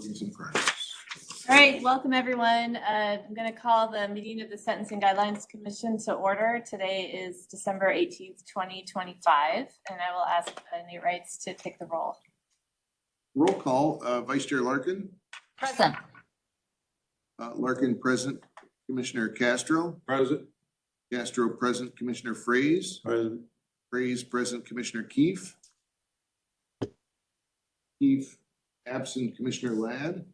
Recordings in progress. All right, welcome everyone. I'm going to call the meeting of the Sentencing Guidelines Commission to order. Today is December 18th, 2025, and I will ask Nate Wrights to take the roll. Roll call, Vice Chair Larkin. Present. Larkin present. Commissioner Castro. Present. Castro present. Commissioner Fraze. Present. Fraze present. Commissioner Keefe. Keefe absent. Commissioner Ladd.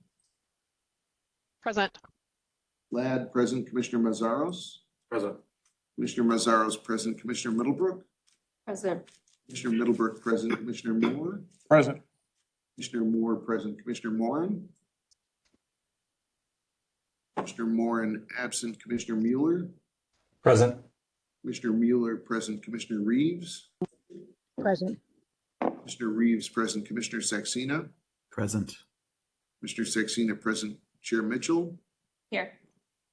Present. Ladd present. Commissioner Mazzaros. Present. Commissioner Mazzaros present. Commissioner Middlebrook. Present. Commissioner Middlebrook present. Commissioner Moore. Present. Commissioner Moore present. Commissioner Moran. Commissioner Moran absent. Commissioner Mueller. Present. Commissioner Mueller present. Commissioner Reeves. Present. Commissioner Reeves present. Commissioner Saxena. Present. Commissioner Saxena present. Chair Mitchell. Here.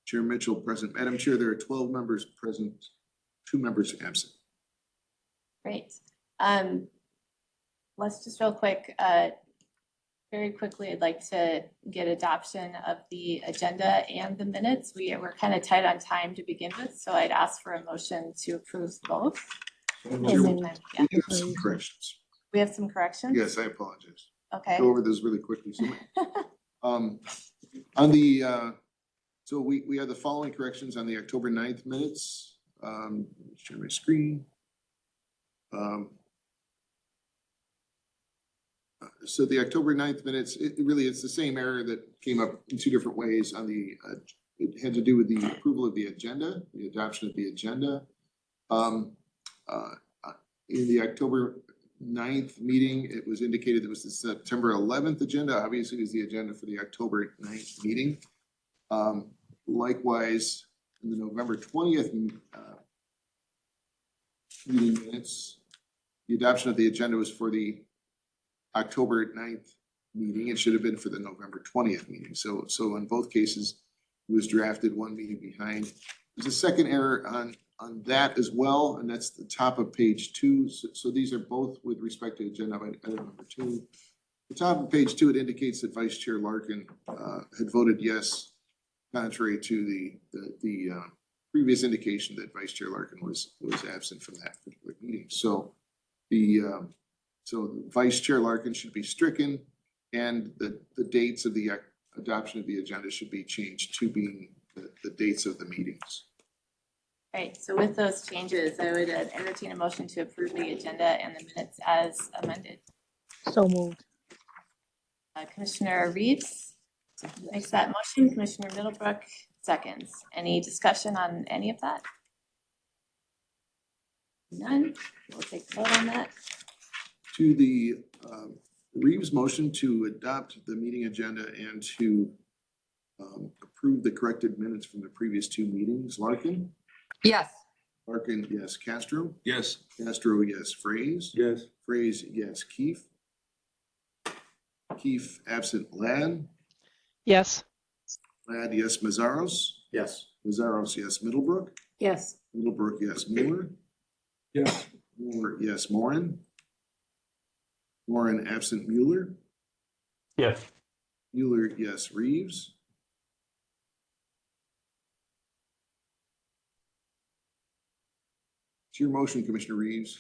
Chair Mitchell present. Madam Chair, there are 12 members present, 2 members absent. Great. Let's just real quick, very quickly, I'd like to get adoption of the agenda and the minutes. We're kind of tight on time to begin with, so I'd ask for a motion to approve both. At the same time. Yeah. We have some corrections. We have some corrections? Yes, I apologize. Okay. Go over this really quickly. So, on the, so we have the following corrections on the October 9th minutes. Share my screen. So the October 9th minutes, it's the same error that came up in 2 different ways on the, it had to do with the approval of the agenda, the adoption of the agenda. In the October 9th meeting, it was indicated it was the September 11th agenda. Obviously, it was the agenda for the October 9th meeting. Likewise, in the November 20th meeting minutes, the adoption of the agenda was for the October 9th meeting. It should have been for the November 20th meeting. So in both cases, it was drafted 1 meeting behind. There's a second error on that as well, and that's the top of page 2. So these are both with respect to agenda item number 2. The top of page 2, it indicates that Vice Chair Larkin had voted yes, contrary to the previous indication that Vice Chair Larkin was absent from that particular meeting. So so Vice Chair Larkin should be stricken, and the dates of the adoption of the agenda should be changed to being the dates of the meetings. Right, so with those changes, I would entertain a motion to approve the agenda and the minutes as amended. So moved. Commissioner Reeves makes that motion. Commissioner Middlebrook seconds. Any discussion on any of that? None. We'll take the vote on that. To the Reeves motion to adopt the meeting agenda and to approve the corrected minutes from the previous 2 meetings. Larkin? Yes. Larkin, yes. Castro? Yes. Castro, yes. Fraze? Yes. Fraze, yes. Keefe? Keefe, absent. Ladd? Yes. Ladd, yes. Mazzaros? Yes. Mazzaros, yes. Middlebrook? Yes. Middlebrook, yes. Mueller? Yes. Mueller, yes. Moran? Moran, absent. Mueller? Yes. Mueller, yes. Reeves? It's your motion, Commissioner Reeves.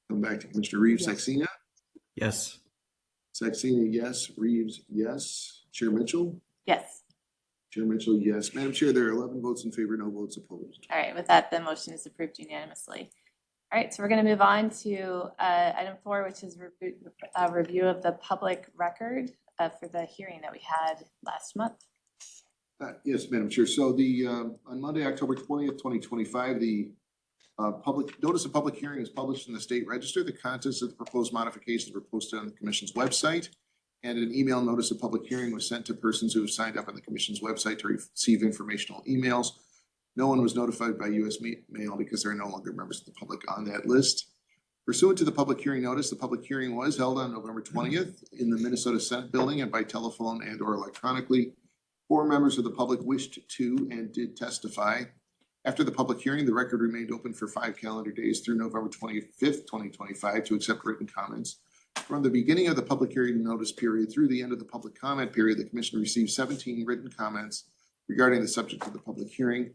Come back to Commissioner Reeves. Yes. Saxena? Yes. Saxena, yes. Reeves, yes. Chair Mitchell? Yes. Chair Mitchell, yes. Madam Chair, there are 11 votes in favor, no votes opposed. All right, with that, the motion is approved unanimously. All right, so we're going to move on to item 4, which is a review of the public record for the hearing that we had last month. Yes, Madam Chair. So on Monday, October 20th, 2025, the public notice of public hearing is published in the State Register. The contents of the proposed modifications were posted on the Commission's website, and an email notice of public hearing was sent to persons who have signed up on the Commission's website to receive informational emails. No one was notified by U.S. mail because there are no longer members of the public on that list. Pursuant to the public hearing notice, the public hearing was held on November 20th in the Minnesota Senate building and by telephone and or electronically. 4 members of the public wished to and did testify. After the public hearing, the record remained open for 5 calendar days through November 25th, 2025 to accept written comments. From the beginning of the public hearing notice period through the end of the public comment period, the commission received 17 written comments regarding the subject of the public hearing.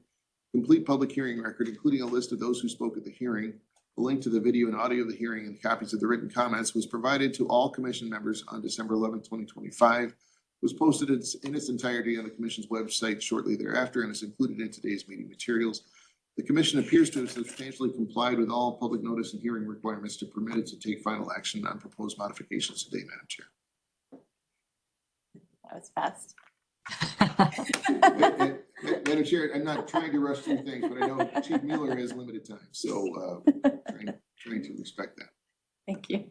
Complete public hearing record, including a list of those who spoke at the hearing, a link to the video and audio of the hearing, and copies of the written comments was provided to all commission members on December 11, 2025, was posted in its entirety on the commission's website shortly thereafter, and is included in today's meeting materials. The commission appears to have substantially complied with all public notice and hearing requirements to permit it to take final action on proposed modifications today, Madam Chair. That was fast. Madam Chair, I'm not trying to rush through things, but I know Chief Mueller has limited time, so trying to respect that. Thank you.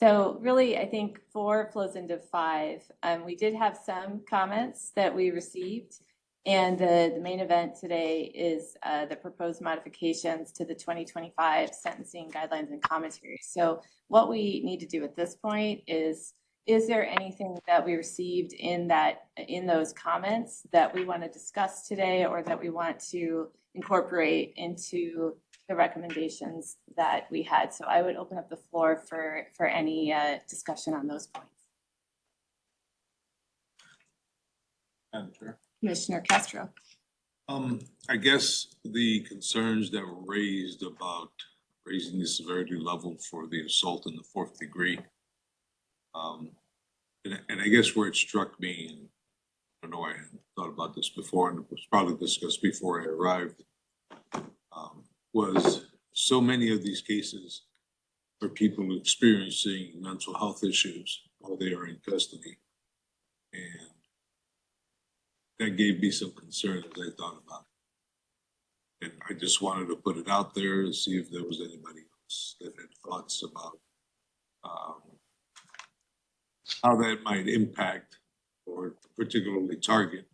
So really, I think 4 flows into 5. We did have some comments that we received, and the main event today is the proposed modifications to the 2025 sentencing guidelines and commentaries. So what we need to do at this point is there anything that we received in those comments that we want to discuss today, or that we want to incorporate into the recommendations that we had? So I would open up the floor for any discussion on those points. Madam Chair. Commissioner Castro. I guess the concerns that were raised about raising the severity level for the assault in the 4th degree, and I guess where it struck me, and I don't know, I hadn't thought about this before, and it was probably discussed before I arrived, was so many of these cases are people experiencing mental health issues while they are in custody. And that gave me some concern as I thought about it. And I just wanted to put it out there and see if there was anybody else that had thoughts about how that might impact or particularly target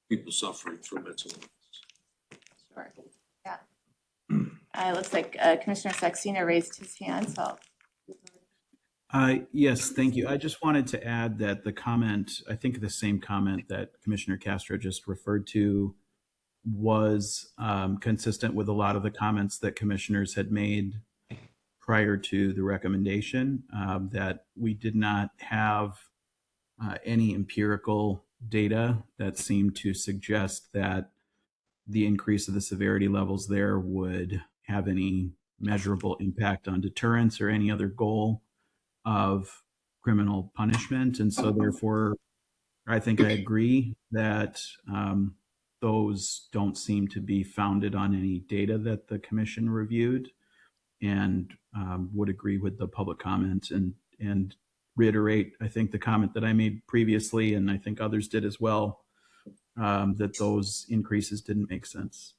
people suffering from mental illness. Sure. Yeah. It looks like Commissioner Saxena raised his hand, so. Yes, thank you. I just wanted to add that the comment, I think the same comment that Commissioner Castro just referred to was consistent with a lot of the comments that commissioners had made prior to the recommendation, that we did not have any empirical data that seemed to suggest that the increase of the severity levels there would have any measurable impact on deterrence or any other goal of criminal punishment. And so therefore, I think I agree that those don't seem to be founded on any data that the commission reviewed, and would agree with the public comment and reiterate, I think, the comment that I made previously, and I think others did as well, that those increases didn't make sense.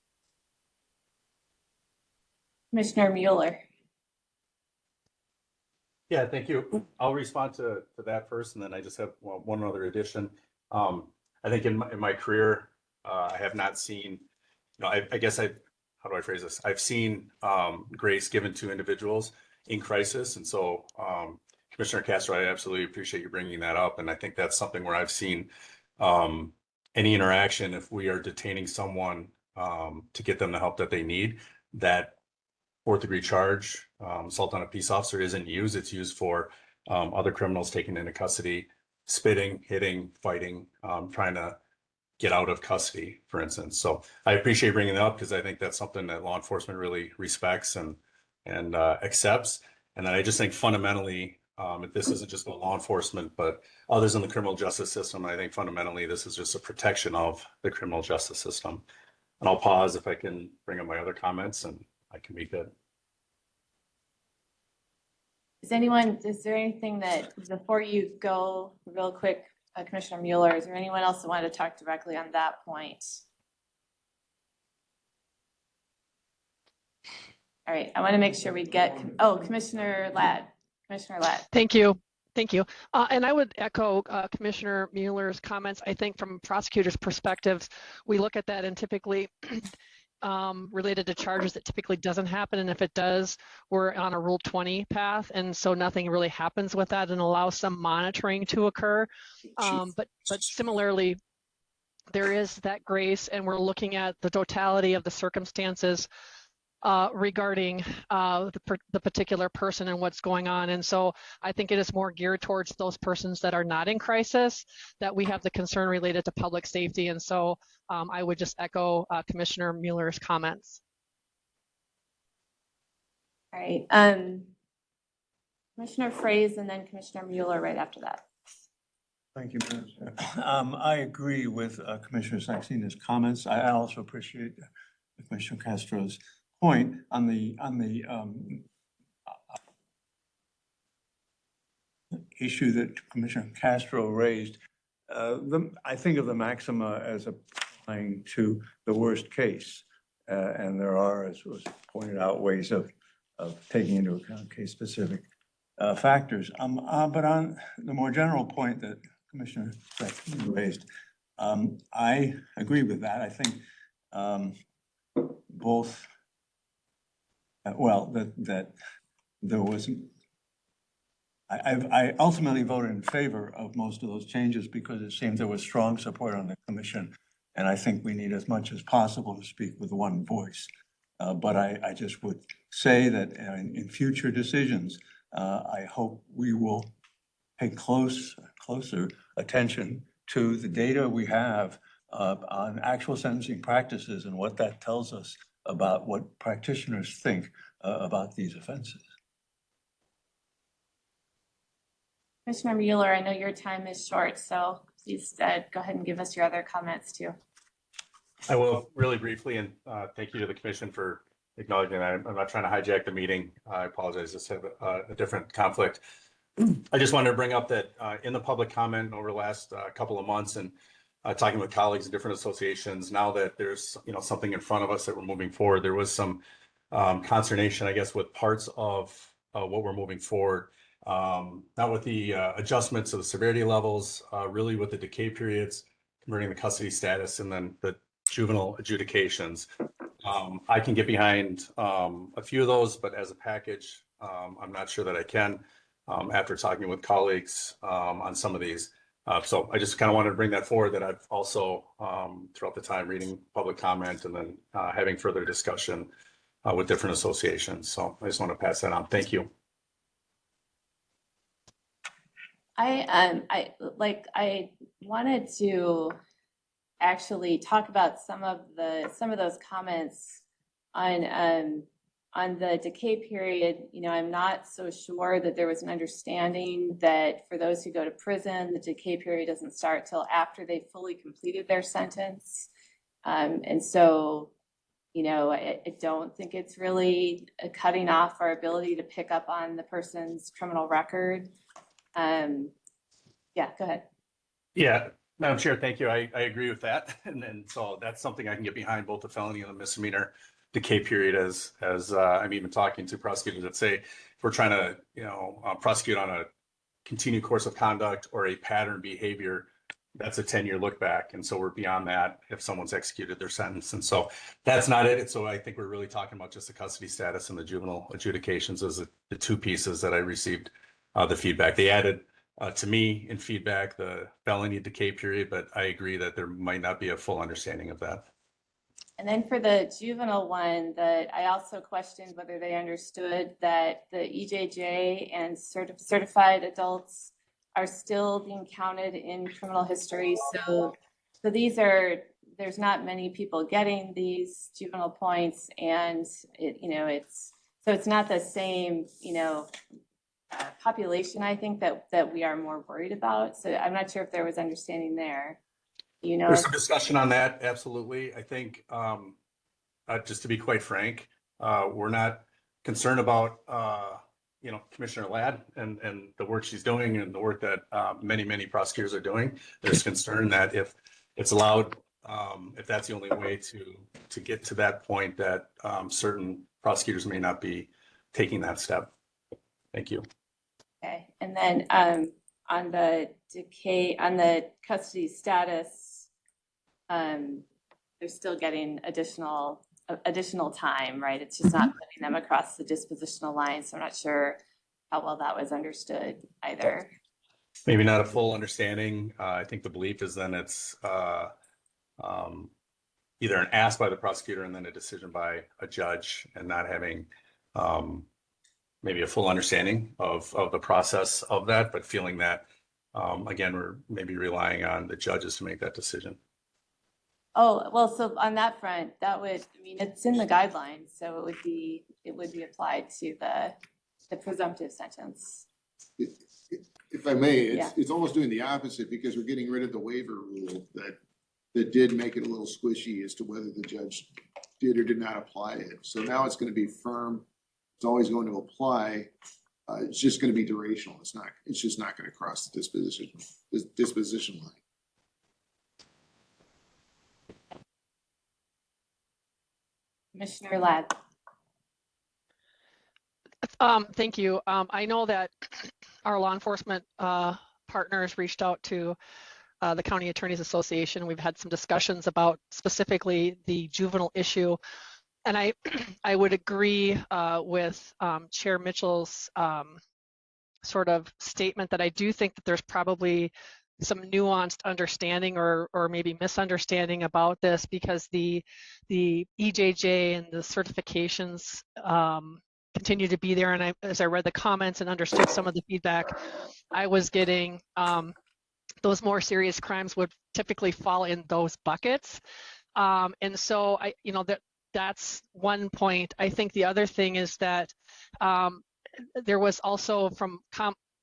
Commissioner Mueller. Yeah, thank you. I'll respond to that first, and then I just have one other addition. I think in my career, I have not seen, I guess how do I phrase this? I've seen grace given to individuals in crisis. And so, Commissioner Castro, I absolutely appreciate you bringing that up. And I think that's something where I've seen any interaction, if we are detaining someone to get them the help that they need, that 4th degree charge, assault on a peace officer, isn't used. It's used for other criminals taken into custody, spitting, hitting, fighting, trying to get out of custody, for instance. So I appreciate bringing it up because I think that's something that law enforcement really respects and accepts. And then I just think fundamentally, this isn't just about law enforcement, but others in the criminal justice system. I think fundamentally, this is just a protection of the criminal justice system. And I'll pause if I can bring up my other comments, and I can be good. Is there anything that, before you go real quick, Commissioner Mueller, is there anyone else that wanted to talk directly on that point? All right, I want to make sure we get, Commissioner Ladd. Commissioner Ladd. Thank you. Thank you. And I would echo Commissioner Mueller's comments. I think from a prosecutor's perspective, we look at that and typically related to charges, it typically doesn't happen. And if it does, we're on a Rule 20 path. And so nothing really happens with that and allows some monitoring to occur. But similarly, there is that grace, and we're looking at the totality of the circumstances regarding the particular person and what's going on. And so I think it is more geared towards those persons that are not in crisis, that we have the concern related to public safety. And so I would just echo Commissioner Mueller's comments. All right. Commissioner Fraze and then Commissioner Mueller right after that. Thank you, Madam Chair. I agree with Commissioner Saxena's comments. I also appreciate Commissioner Castro's point on the issue that Commissioner Castro raised. I think of the maxima as applying to the worst case, and there are, as was pointed out, ways of taking into account case-specific factors. But on the more general point that Commissioner Saxena raised, I agree with that. I think both, that there was, I ultimately voted in favor of most of those changes because it seemed there was strong support on the commission. And I think we need as much as possible to speak with one voice. But I just would say that in future decisions, I hope we will pay closer attention to the data we have on actual sentencing practices and what that tells us about what practitioners think about these offenses. Commissioner Mueller, I know your time is short, so please go ahead and give us your other comments too. I will really briefly, and thank you to the commission for acknowledging that. I'm not trying to hijack the meeting. I apologize, just have a different conflict. I just wanted to bring up that in the public comment over the last couple of months and talking with colleagues in different associations, now that there's something in front of us that we're moving forward, there was some consternation, I guess, with parts of what we're moving forward. Not with the adjustments of the severity levels, really with the decay periods, converting the custody status, and then the juvenile adjudications. I can get behind a few of those, but as a package, I'm not sure that I can after talking with colleagues on some of these. So I just kind of wanted to bring that forward, that I've also throughout the time reading public comment and then having further discussion with different associations. So I just want to pass that on. Thank you. I wanted to actually talk about some of those comments on the decay period. I'm not so sure that there was an understanding that for those who go to prison, the decay period doesn't start till after they fully completed their sentence. And so, I don't think it's really cutting off our ability to pick up on the person's criminal record. Yeah, go ahead. Yeah, Madam Chair, thank you. I agree with that. And so that's something I can get behind, both the felony and the misdemeanor decay period, as I'm even talking to prosecutors that say, if we're trying to, prosecute on a continued course of conduct or a pattern behavior, that's a 10-year look back. And so we're beyond that if someone's executed their sentence. And so that's not it. So I think we're really talking about just the custody status and the juvenile adjudications as the two pieces that I received the feedback. They added to me in feedback the felony decay period, but I agree that there might not be a full understanding of that. And then for the juvenile one, that I also questioned whether they understood that the EJJ and certified adults are still being counted in criminal history. So there's not many people getting these juvenile points, and it's not the same, population, I think, that we are more worried about. So I'm not sure if there was understanding there. There's some discussion on that. Absolutely. I think, just to be quite frank, we're not concerned about, Commissioner Ladd and the work she's doing and the work that many prosecutors are doing. There's concern that if it's allowed, if that's the only way to get to that point, that certain prosecutors may not be taking that step. Thank you. Okay. And then on the custody status, they're still getting additional time, right? It's just not putting them across the dispositional line. So I'm not sure how well that was understood either. Maybe not a full understanding. I think the belief is then it's either an ask by the prosecutor and then a decision by a judge, and not having maybe a full understanding of the process of that, but feeling that, again, we're maybe relying on the judges to make that decision. Oh, well, so on that front, that would, I mean, it's in the guidelines, so it would be applied to the presumptive sentence. If I may, Yeah. it's almost doing the opposite because we're getting rid of the waiver rule that did make it a little squishy as to whether the judge did or did not apply it. So now it's going to be firm. It's always going to apply. It's just going to be durational. It's just not going to cross the disposition line. Commissioner Ladd. Thank you. I know that our law enforcement partners reached out to the County Attorneys Association. We've had some discussions about specifically the juvenile issue. And I would agree with Chair Mitchell's sort of statement that I do think that there's probably some nuanced understanding or maybe misunderstanding about this, because the EJJ and the certifications continue to be there. And as I read the comments and understood some of the feedback I was getting, those more serious crimes would typically fall in those buckets. And so that's one point. I think the other thing is that there was also from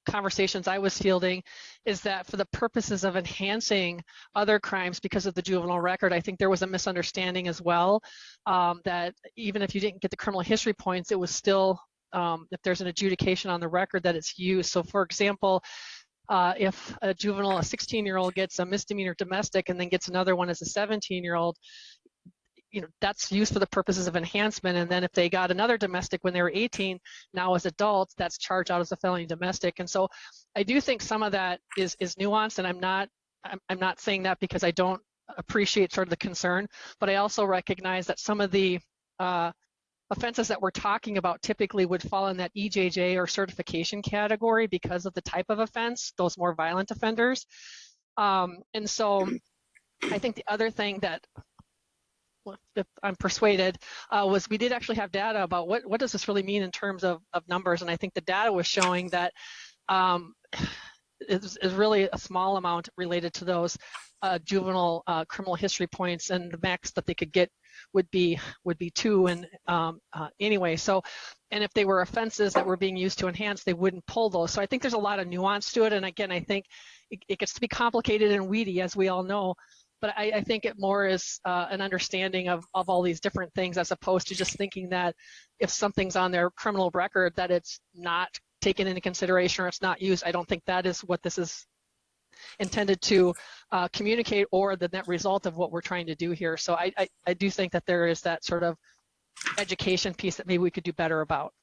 conversations I was fielding is that for the purposes of enhancing other crimes because of the juvenile record, I think there was a misunderstanding as well, that even if you didn't get the criminal history points, it was still, if there's an adjudication on the record, that it's used. So for example, if a juvenile, a 16-year-old gets a misdemeanor domestic and then gets another one as a 17-year-old, that's used for the purposes of enhancement. And then if they got another domestic when they were 18, now as adults, that's charged out as a felony domestic. And so I do think some of that is nuanced, and I'm not saying that because I don't appreciate sort of the concern, but I also recognize that some of the offenses that we're talking about typically would fall in that EJJ or certification category because of the type of offense, those more violent offenders. And so I think the other thing that, if I'm persuaded, was we did actually have data about what does this really mean in terms of numbers. And I think the data was showing that is really a small amount related to those juvenile criminal history points, and the max that they could get would be 2. And anyway, so, and if they were offenses that were being used to enhance, they wouldn't pull those. So I think there's a lot of nuance to it. And again, I think it gets to be complicated and weedy, as we all know. But I think it more is an understanding of all these different things, as opposed to just thinking that if something's on their criminal record that it's not taken into consideration or it's not used. I don't think that is what this is intended to communicate, or the net result of what we're trying to do here. So I do think that there is that sort of education piece that maybe we could do better about.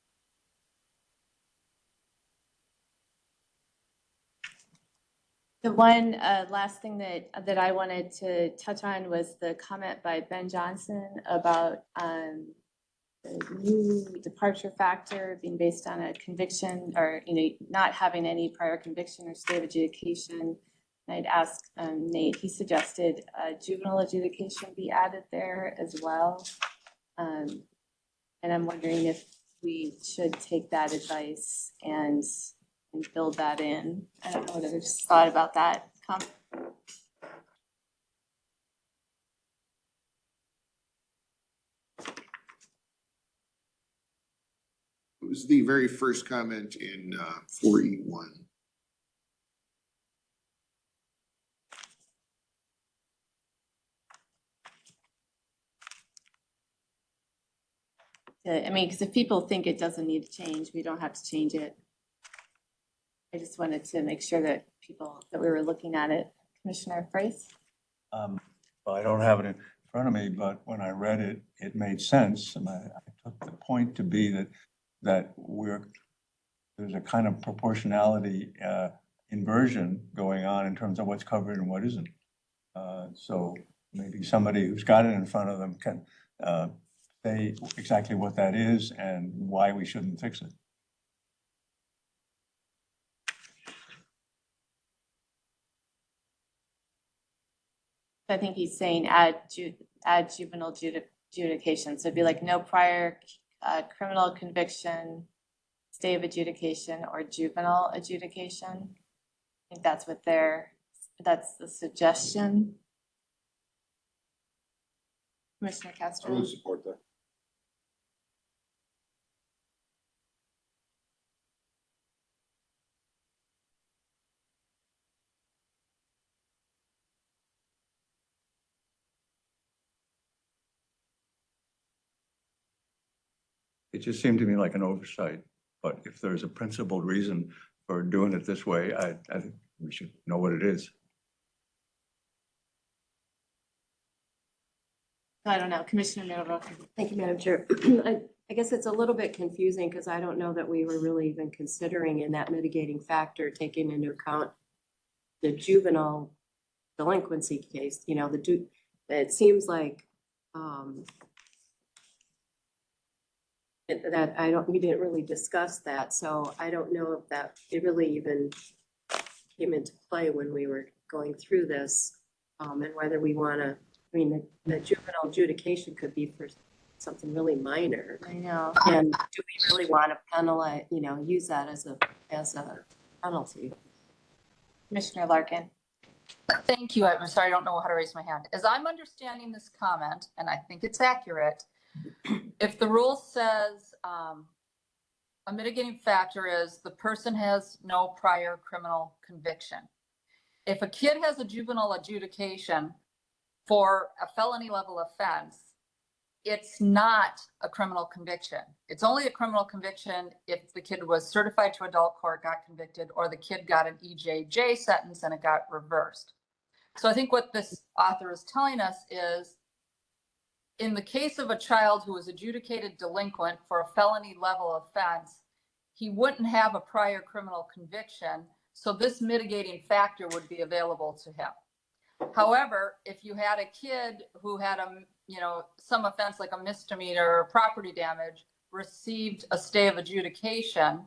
The one last thing that I wanted to touch on was the comment by Ben Johnson about the new departure factor being based on a conviction, or not having any prior conviction or state of adjudication. And I'd asked Nate. He suggested juvenile adjudication be added there as well. And I'm wondering if we should take that advice and build that in. I don't know what others thought about that. It was the very first comment in 4E1. I mean, because if people think it doesn't need to change, we don't have to change it. I just wanted to make sure that that we were looking at it. Commissioner Frace? Well, I don't have it in front of me, but when I read it, it made sense. And I took the point to be that there's a kind of proportionality inversion going on in terms of what's covered and what isn't. So maybe somebody who's got it in front of them can say exactly what that is and why we shouldn't fix it. I think he's saying add juvenile adjudication. So it'd be like no prior criminal conviction, stay of adjudication, or juvenile adjudication. I think that's what that's the suggestion. Commissioner I Castro? would support that. It just seemed to me like an oversight, but if there's a principled reason for doing it this way, I think we should know what it is. I don't know, Commissioner Middlebrook. Thank you, Madam Chair. I guess it's a little bit confusing because I don't know that we were really even considering in that mitigating factor, taking into account the juvenile delinquency case, you know, it seems like, we didn't really discuss that, so I don't know if that, it really even came into play when we were going through this, and whether we wanna, I mean, the juvenile adjudication could be for something really minor. I know. And do we really want to penalize, you know, use that as a penalty? Commissioner Larkin. Thank you. I'm sorry, I don't know how to raise my hand. As I'm understanding this comment, and I think it's accurate, if the rule says a mitigating factor is the person has no prior criminal conviction. If a kid has a juvenile adjudication for a felony level offense, it's not a criminal conviction. It's only a criminal conviction if the kid was certified to adult court, got convicted, or the kid got an EJJ sentence and it got reversed. So I think what this author is telling us is, in the case of a child who was adjudicated delinquent for a felony level offense, he wouldn't have a prior criminal conviction, so this mitigating factor would be available to him. However, if you had a kid who had some offense like a misdemeanor or property damage, received a stay of adjudication,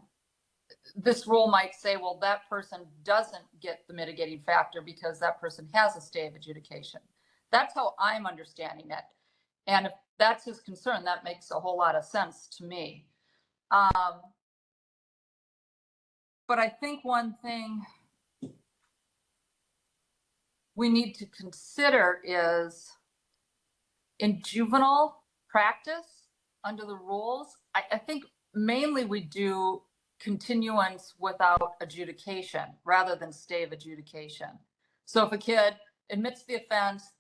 this rule might say, well, that person doesn't get the mitigating factor because that person has a stay of adjudication. That's how I'm understanding it. And if that's his concern, that makes a whole lot of sense to me. But I think one thing we need to consider is, in juvenile practice under the rules, I think mainly we do continuance without adjudication rather than stay of adjudication. So if a kid admits the offense,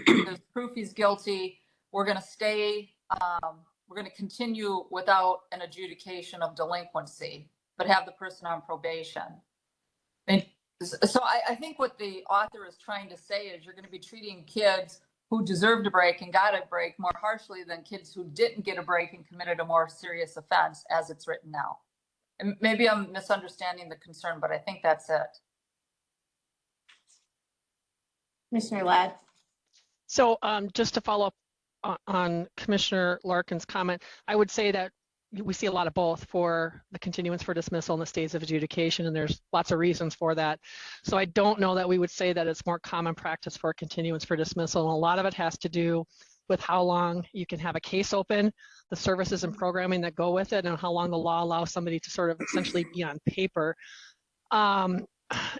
there's proof he's guilty, we're going to continue without an adjudication of delinquency, but have the person on probation. And so I think what the author is trying to say is you're going to be treating kids who deserved a break and got a break more harshly than kids who didn't get a break and committed a more serious offense as it's written now. And maybe I'm misunderstanding the concern, but I think that's it. Commissioner Ladd. So just to follow up on Commissioner Larkin's comment, I would say that we see a lot of both for the continuance for dismissal and the stays of adjudication, and there's lots of reasons for that. So I don't know that we would say that it's more common practice for continuance for dismissal, and a lot of it has to do with how long you can have a case open, the services and programming that go with it, and how long the law allows somebody to sort of essentially be on paper. And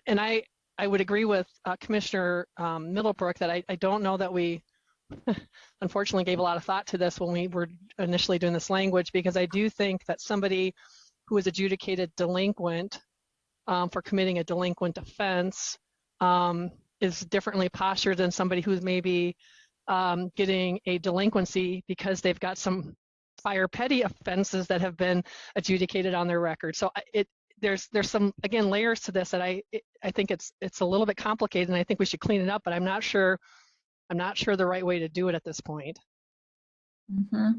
I would agree with Commissioner Middlebrook that I don't know that we unfortunately gave a lot of thought to this when we were initially doing this language, because I do think that somebody who is adjudicated delinquent for committing a delinquent offense is differently postured than somebody who's maybe getting a delinquency because they've got some prior petty offenses that have been adjudicated on their record. So there's some, again, layers to this that I think it's a little bit complicated, and I think we should clean it up, but I'm not sure the right way to do it at this point. Yeah,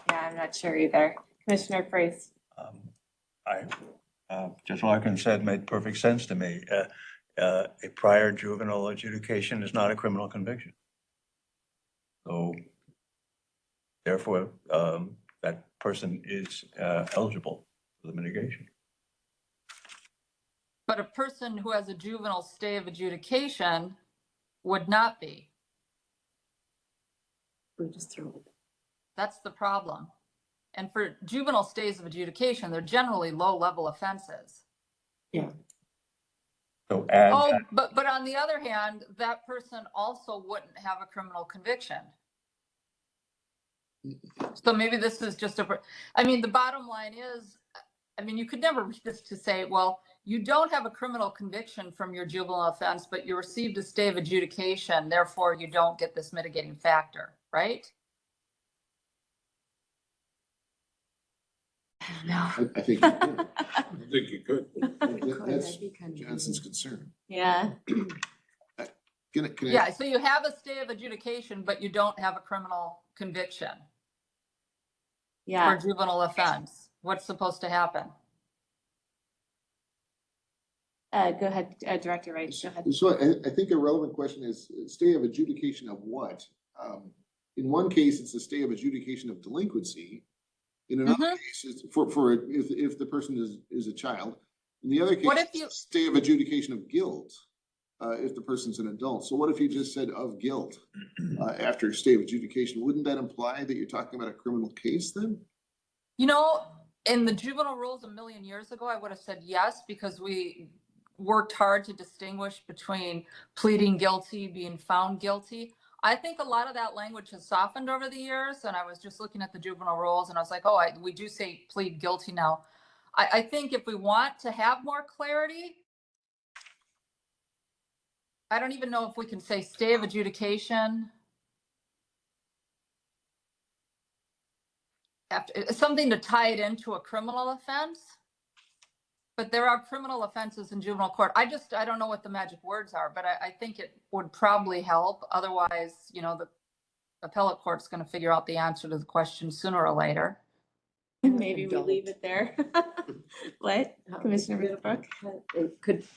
I'm not sure either. Commissioner Priest. Judge Larkin said made perfect sense to me. A prior juvenile adjudication is not a criminal conviction. So therefore, that person is eligible for the mitigation. But a person who has a juvenile stay of adjudication would not be. We just throw it. That's the problem. And for juvenile stays of adjudication, they're generally low-level offenses. So add Oh, that. but on the other hand, that person also wouldn't have a criminal conviction. So maybe this is just I mean, the bottom line is, I mean, you could never read this to say, well, you don't have a criminal conviction from your juvenile offense, but you received a stay of adjudication, therefore you don't get this mitigating factor, right? No. I think you could. I think you could. That's Johnson's concern. Yeah, Can I? Yeah, so you have a stay of adjudication, but you don't have a criminal conviction for yeah. a juvenile offense. What's supposed to happen? Go ahead, Director Wright, go ahead. So I think a relevant question is stay of adjudication of what? In one case, it's a stay of adjudication of delinquency. In another case, it's for if the person is a child. In the other case, What if you- it's a stay of adjudication of guilt, if the person's an adult. So what if you just said of guilt after stay of adjudication? Wouldn't that imply that you're talking about a criminal case then? You know, in the juvenile rules a million years ago, I would have said yes, because we worked hard to distinguish between pleading guilty, being found guilty. I think a lot of that language has softened over the years. And I was just looking at the juvenile rules and I was like, oh, we do say plead guilty now. I think if we want to have more clarity, I don't even know if we can say stay of adjudication. After something to tie it into a criminal offense. But there are criminal offenses in juvenile court. I don't know what the magic words are, but I think it would probably help. Otherwise, you know, the appellate court's going to figure out the answer to the question sooner or later. Maybe we leave it there. What, Commissioner Middlebrook?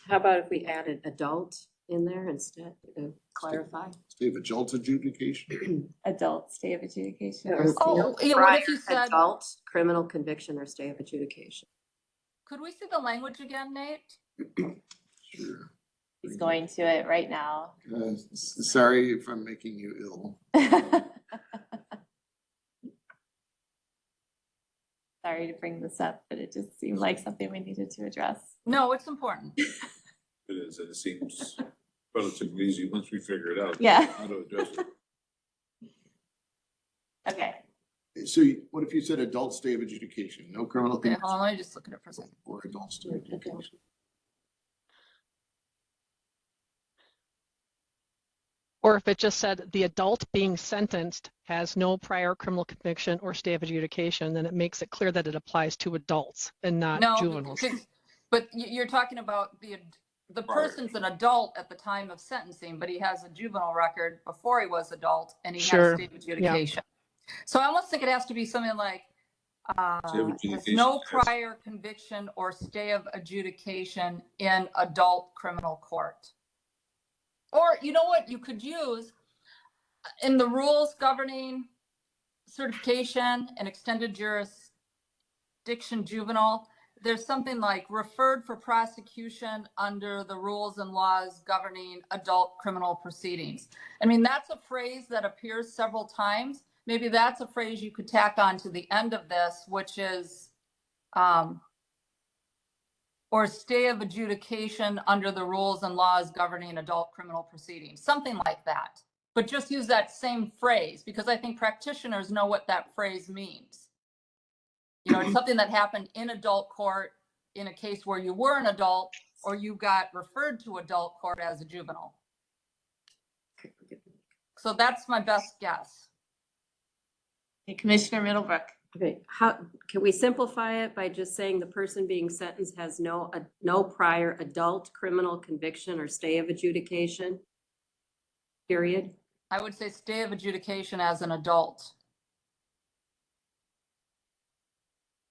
How about if we added adult in there instead to clarify? Stay of adult adjudication? Adult stay of adjudication. Or Oh, yeah, what prior if you said, adult criminal conviction or stay of adjudication? could we see the language again, Nate? Sure. He's going to it right now. Sorry if I'm making you ill. Sorry to bring this up, but it just seemed like something we needed to address. No, it's important. It is, and it seems relatively easy once we figure it out. Yeah. How to address it. Okay, So what if you said adult stay of adjudication, no criminal Okay, conviction hold on, let me just look at it for a second. or adult stay of adjudication? Or if it just said the adult being sentenced has no prior criminal conviction or stay of adjudication, then it makes it clear that it applies to adults and not No, juveniles. but you're talking about the person's an adult at the time of sentencing, but he has a juvenile record before he was adult and he Sure, has state adjudication. So I almost think it has to be something like, Stay of has adjudication, no yes. prior conviction or stay of adjudication in adult criminal court. Or you know what you could use in the rules governing certification and extended jurisdiction juvenile, there's something like referred for prosecution under the rules and laws governing adult criminal proceedings. I mean, that's a phrase that appears several times. Maybe that's a phrase you could tack on to the end of this, which is, or stay of adjudication under the rules and laws governing adult criminal proceedings, something like that. But just use that same phrase, because I think practitioners know what that phrase means. You know, it's something that happened in adult court in a case where you were an adult or you got referred to adult court as a juvenile. So that's my best guess. Hey, Commissioner Middlebrook. Okay, how, can we simplify it by just saying the person being sentenced has no prior adult criminal conviction or stay of adjudication? Period. I would say stay of adjudication as an adult.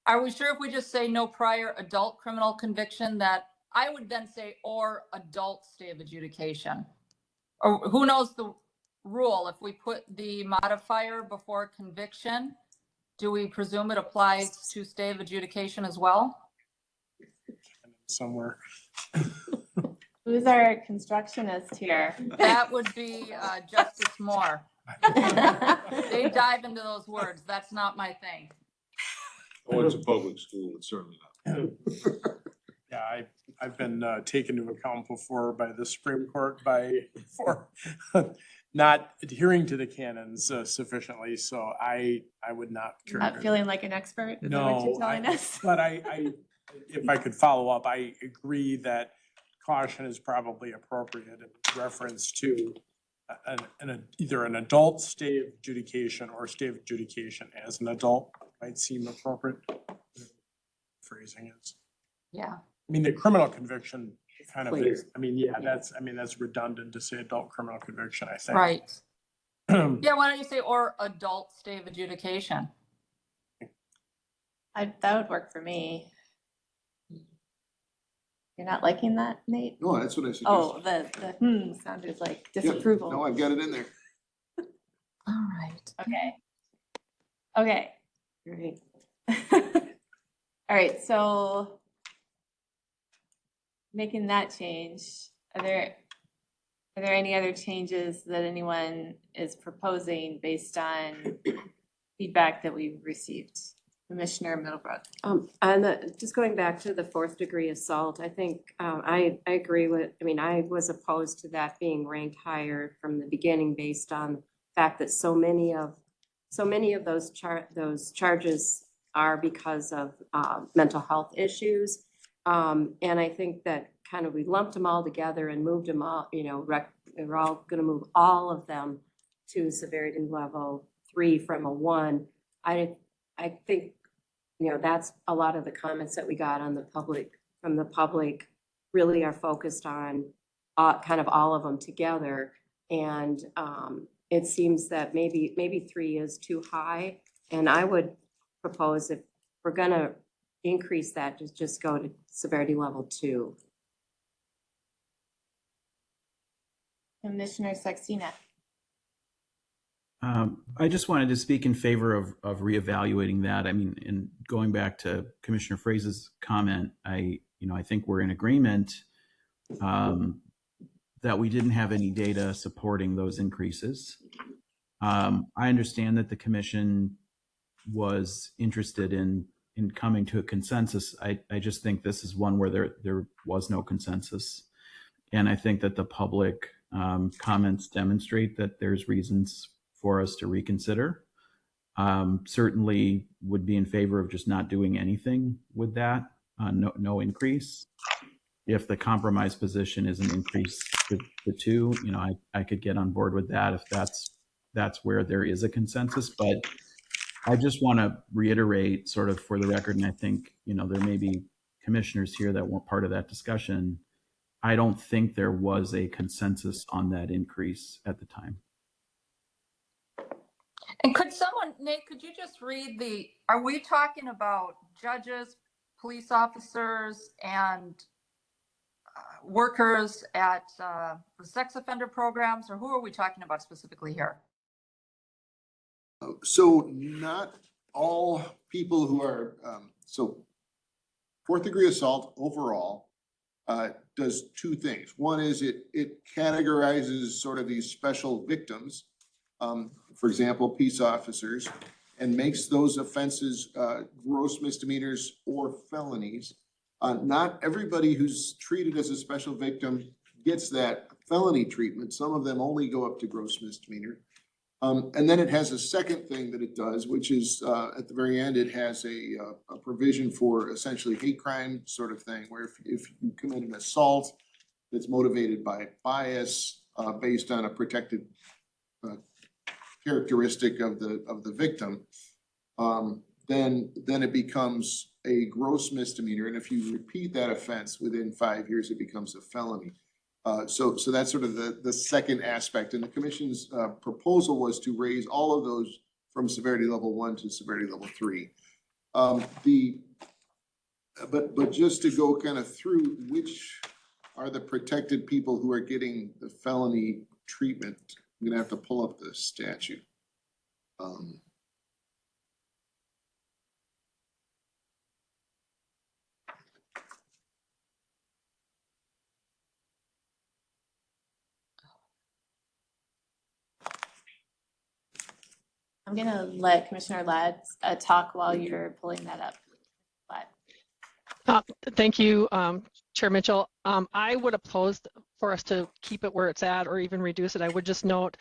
Are we sure if we just say no prior adult criminal conviction that I would then say or adult stay of adjudication? Or who knows the rule? If we put the modifier before conviction, do we presume it applies to stay of adjudication as well? somewhere. Who's our constructionist here? That would be Justice Moore. They dive into those words. That's not my thing. Oh, it's a public school, it's certainly not. Yeah, I've been taken to account before by the Supreme Court for not adhering to the canons sufficiently, so I would not. Not feeling like an expert? Is that what you're No, telling us? but if I could follow up, I agree that caution is probably appropriate in reference to either an adult stay of adjudication or stay of adjudication as an adult might seem appropriate. Phrasing is. Yeah. I mean, the criminal conviction kind of Clear. is, I mean, yeah, that's redundant to say adult criminal conviction, I think. Right. Yeah, why don't you say, or adult stay of adjudication? That would work for me. You're not liking that, Nate? No, that's what I suggested. Oh, the sounded like Yep. disapproval. No, I've got it in there. All right. Okay. Okay. Right. All right, so making that change, are there any other changes that anyone is proposing based on feedback that we've received? Commissioner Middlebrook. Just going back to the 4th degree assault, I think, I agree with, I mean, I was opposed to that being ranked higher from the beginning based on the fact that so many of those charges are because of, mental health issues. And I think that kind of we lumped them all together and moved them all, we're all gonna move all of them to severity level 3 from a 1. I think, that's a lot of the comments that we got on from the public really are focused on kind of all of them together. And it seems that maybe 3 is too high. And I would propose if we're gonna increase that, just go to severity level 2. Commissioner Saxena. I just wanted to speak in favor of reevaluating that. I mean, in going back to Commissioner Frase's comment, I think we're in agreement that we didn't have any data supporting those increases. I understand that the commission was interested in coming to a consensus. I just think this is one where there was no consensus. And I think that the public comments demonstrate that there's reasons for us to reconsider. Certainly would be in favor of just not doing anything with that, no increase. If the compromise position is an increase to 2, I could get on board with that if that's where there is a consensus. But I just want to reiterate sort of for the record, and I think, there may be commissioners here that weren't part of that discussion. I don't think there was a consensus on that increase at the time. And Nate, could you just read are we talking about judges, police officers, and workers at the sex offender programs, or who are we talking about specifically here? So not all people who are, 4th degree assault overall does 2 things. One is it categorizes sort of these special victims, for example, peace officers, and makes those offenses gross misdemeanors or felonies. Not everybody who's treated as a special victim gets that felony treatment. Some of them only go up to gross misdemeanor. And then it has a second thing that it does, which is at the very end, it has a provision for essentially hate crime sort of thing, where if you commit an assault that's motivated by bias based on a protected characteristic of the victim, then it becomes a gross misdemeanor. And if you repeat that offense within 5 years, it becomes a felony. So that's sort of the second aspect. And the commission's proposal was to raise all of those from severity level 1 to severity level 3. But just to go kind of through which are the protected people who are getting the felony treatment, I'm gonna have to pull up the statute. I'm gonna let Commissioner Ladd talk while you're pulling that up. Ladd. Thank you, Chair Mitchell. I would oppose for us to keep it where it's at or even reduce it. I would just note,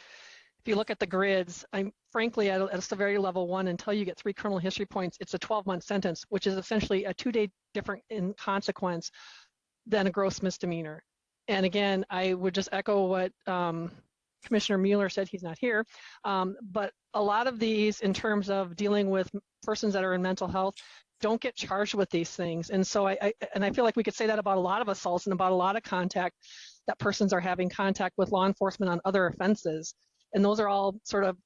if you look at the grids, I'm frankly at a severity level 1, until you get 3 criminal history points, it's a 12-month sentence, which is essentially a 2-day different in consequence than a gross misdemeanor. And again, I would just echo what Commissioner Mueller said. He's not here, but a lot of these, in terms of dealing with persons that are in mental health, don't get charged with these things. And so I feel like we could say that about a lot of assaults and about a lot of contact that persons are having contact with law enforcement on other offenses. And those are all sort of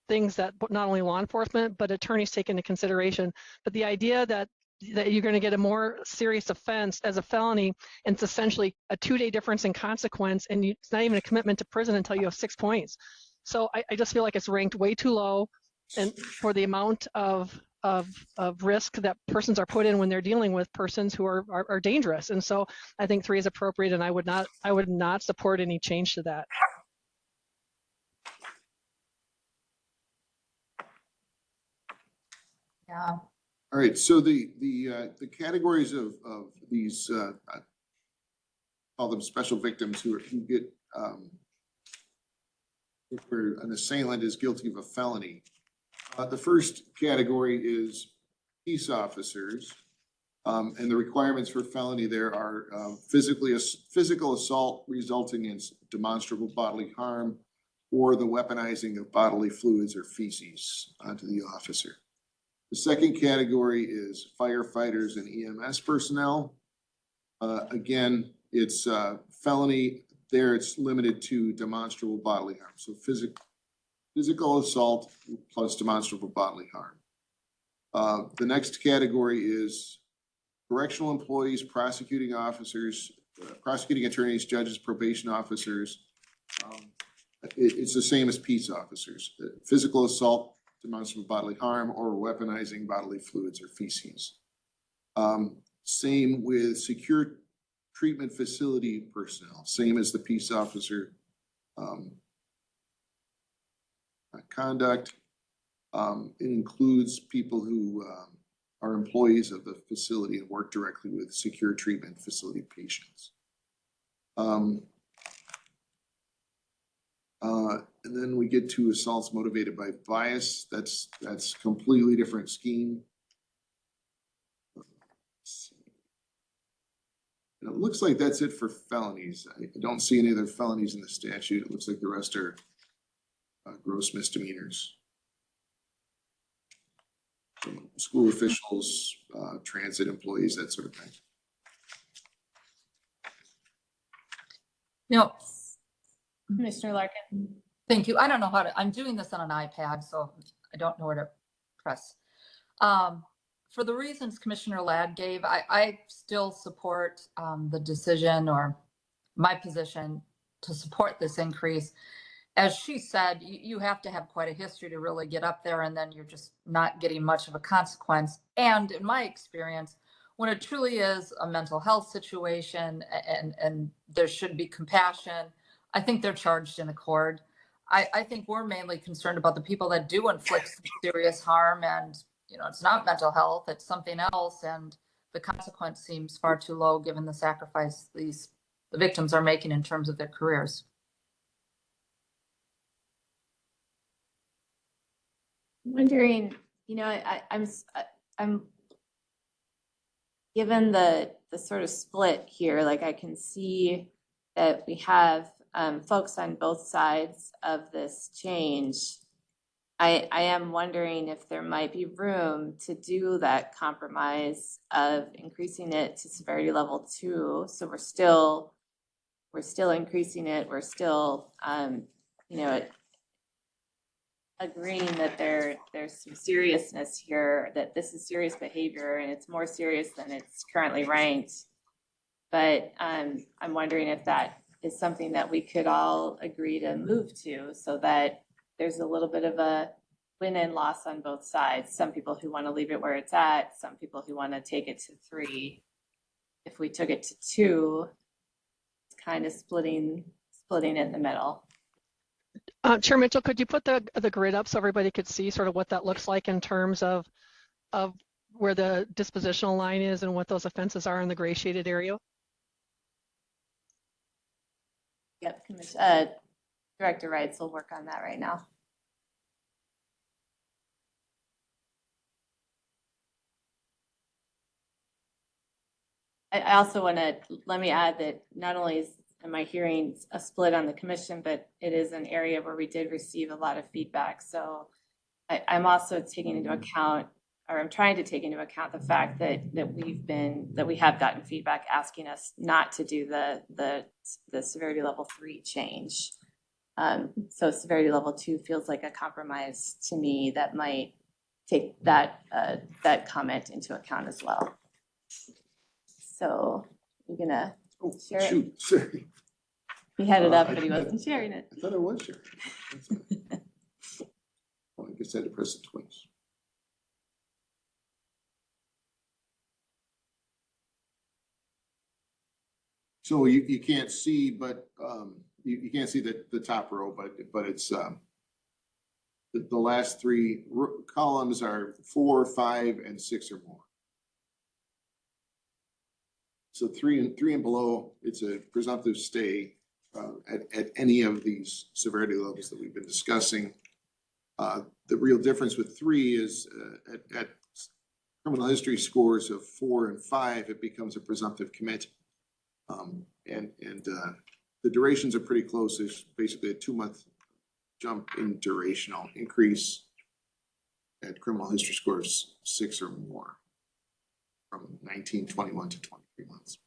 things that not only law enforcement, but attorneys take into consideration. But the idea that you're going to get a more serious offense as a felony, and it's essentially a 2-day difference in consequence, and it's not even a commitment to prison until you have 6 points. So I just feel like it's ranked way too low, and for the amount of risk that persons are put in when they're dealing with persons who are dangerous. And so I think 3 is appropriate, and I would not support any change to that. Yeah. All right, so the categories of these, call them special victims who get, where an assailant is guilty of a felony. The first category is peace officers. And the requirements for felony there are physical assault resulting in demonstrable bodily harm, or the weaponizing of bodily fluids or feces onto the officer. The second category is firefighters and EMS personnel. Again, it's felony there. It's limited to demonstrable bodily harm. So physical assault plus demonstrable bodily harm. The next category is correctional employees, prosecuting officers, prosecuting attorneys, judges, probation officers. It's the same as peace officers. Physical assault, demonstrable bodily harm, or weaponizing bodily fluids or feces. Same with secure treatment facility personnel, same as the peace officer conduct. It includes people who are employees of the facility and work directly with secure treatment facility patients. And then we get to assaults motivated by bias. That's completely different scheme. And it looks like that's it for felonies. I don't see any other felonies in the statute. It looks like the rest are gross misdemeanors. School officials, transit employees, that sort of thing. No. Commissioner Larkin. Thank you. I don't know how to, I'm doing this on an iPad, so I don't know where to press. For the reasons Commissioner Ladd gave, I still support the decision, or my position to support this increase. As she said, you have to have quite a history to really get up there, and then you're just not getting much of a consequence. And in my experience, when it truly is a mental health situation and there should be compassion, I think they're charged in accord. I think we're mainly concerned about the people that do inflict serious harm, and it's not mental health, it's something else, and the consequence seems far too low given the sacrifice the victims are making in terms of their careers. I'm wondering, I'm given the sort of split here, like I can see that we have folks on both sides of this change. I am wondering if there might be room to do that compromise of increasing it to severity level 2. So we're still increasing it. We're still, agreeing that there's some seriousness here, that this is serious behavior and it's more serious than it's currently ranked. But I'm wondering if that is something that we could all agree to move to, so that there's a little bit of a win and loss on both sides. Some people who want to leave it where it's at, some people who want to take it to 3. If we took it to 2, it's kind of splitting it in the middle. Chair Mitchell, could you put the grid up so everybody could see sort of what that looks like in terms of where the dispositional line is and what those offenses are in the gray shaded area? Yep, Director Wrights will work on that right now. I also want to, let me add that not only am I hearing a split on the commission, but it is an area where we did receive a lot of feedback. So I'm also taking into account, or I'm trying to take into account the fact that we have gotten feedback asking us not to do the severity level 3 change. So severity level 2 feels like a compromise to me that might take that comment into account as well. So you're gonna share it? Shoot, sorry. He had it up, but he wasn't sharing it. I thought I was sharing. That's all right. Well, I guess I had to press it twice. So you can't see, but you can't see the top row, but it's the last 3 columns are 4, 5, and 6 or more. So 3 and below, it's a presumptive stay at any of these severity levels that we've been discussing. The real difference with 3 is at criminal history scores of 4 and 5, it becomes a presumptive commit. The durations are pretty close. There's basically a 2-month jump in durational increase at criminal history scores 6 or more from 19, 21 to 23 months.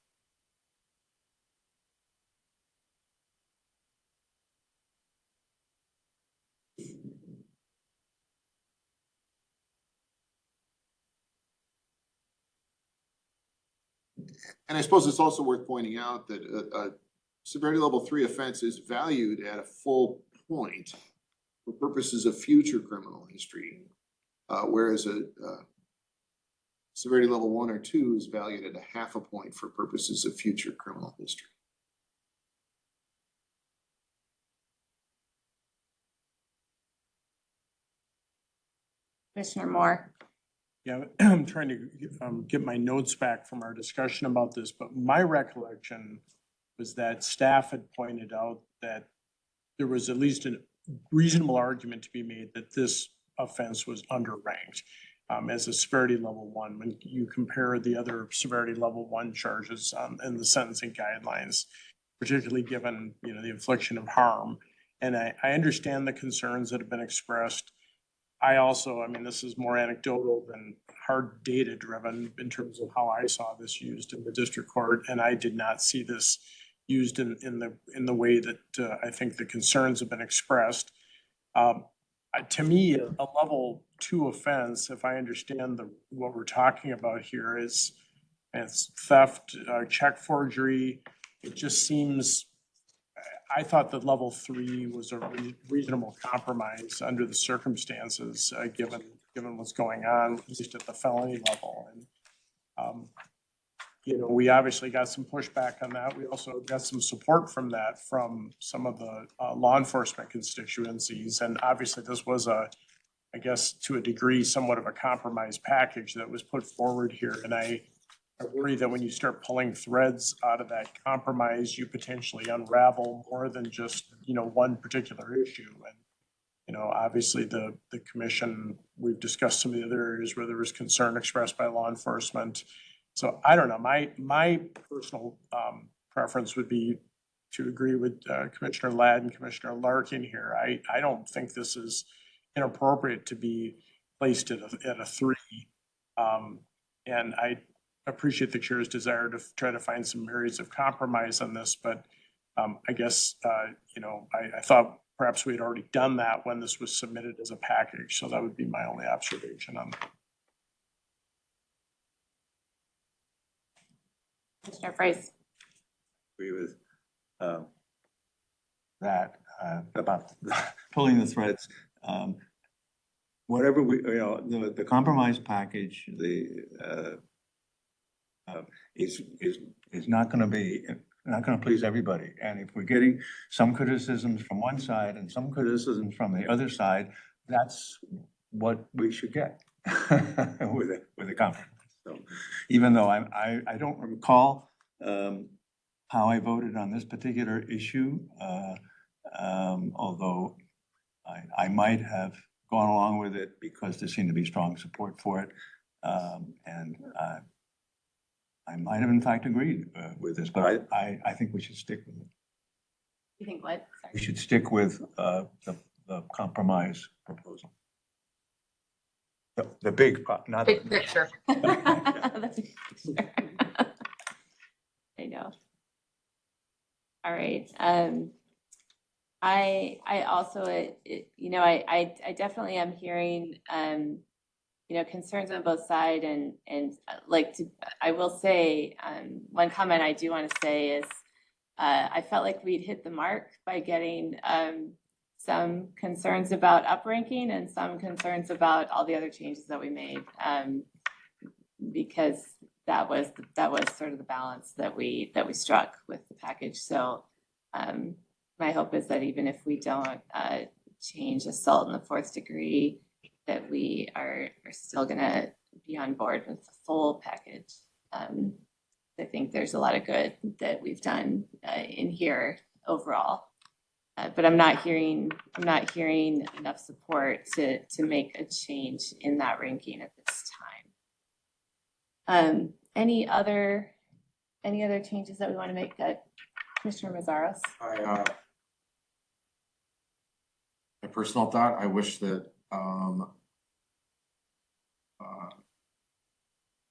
And I suppose it's also worth pointing out that a severity level 3 offense is valued at a full point for purposes of future criminal history, whereas a severity level 1 or 2 is valued at a half a point for purposes of future criminal history. Commissioner Moore. Yeah, I'm trying to get my notes back from our discussion about this, but my recollection was that staff had pointed out that there was at least a reasonable argument to be made that this offense was underranked as a severity level 1 when you compare the other severity level 1 charges in the sentencing guidelines, particularly given the infliction of harm. And I understand the concerns that have been expressed. I also, I mean, this is more anecdotal than hard data driven in terms of how I saw this used in the district court, and I did not see this used in the way that I think the concerns have been expressed. To me, a level 2 offense, if I understand what we're talking about here, it's theft, check forgery. It just seems. I thought that level 3 was a reasonable compromise under the circumstances, given what's going on, at least at the felony level. And we obviously got some pushback on that. We also got some support from that from some of the law enforcement constituencies. And obviously, this was I guess, to a degree, somewhat of a compromise package that was put forward here. And I worry that when you start pulling threads out of that compromise, you potentially unravel more than just, one particular issue. And, obviously the commission, we've discussed some of the other areas where there was concern expressed by law enforcement. So I don't know, my personal preference would be to agree with Commissioner Ladd and Commissioner Larkin here. I don't think this is inappropriate to be placed at a 3. And I appreciate the chair's desire to try to find some areas of compromise on this, but I guess, I thought perhaps we had already done that when this was submitted as a package. So that would be my only observation on that. Commissioner Price. Agree with that about pulling the threads. Whatever the compromise package, is not going to be We're not gonna please everybody. And if we're getting some criticisms from one side and some criticisms from the other side, that's what we should get with a compromise. So even though I don't recall how I voted on this particular issue, although I might have gone along with it because there seemed to be strong support for it. And I might have in fact agreed with this, but I think we should stick with it. You think what? We Sorry. should stick with the compromise proposal. The big, not. Big picture. I know. All right. I also, you know, I definitely am hearing, you know, concerns on both sides and I will say, one comment I do want to say is, I felt like we'd hit the mark by getting, some concerns about upranking and some concerns about all the other changes that we made. Because that was sort of the balance that we struck with the package. So, my hope is that even if we don't change assault in the 4th degree, that we are still gonna be on board with the full package. I think there's a lot of good that we've done in here overall. But I'm not hearing enough support to make a change in that ranking at this time. Any other changes that we want to make, Commissioner Mazzaros? My personal thought, I wish that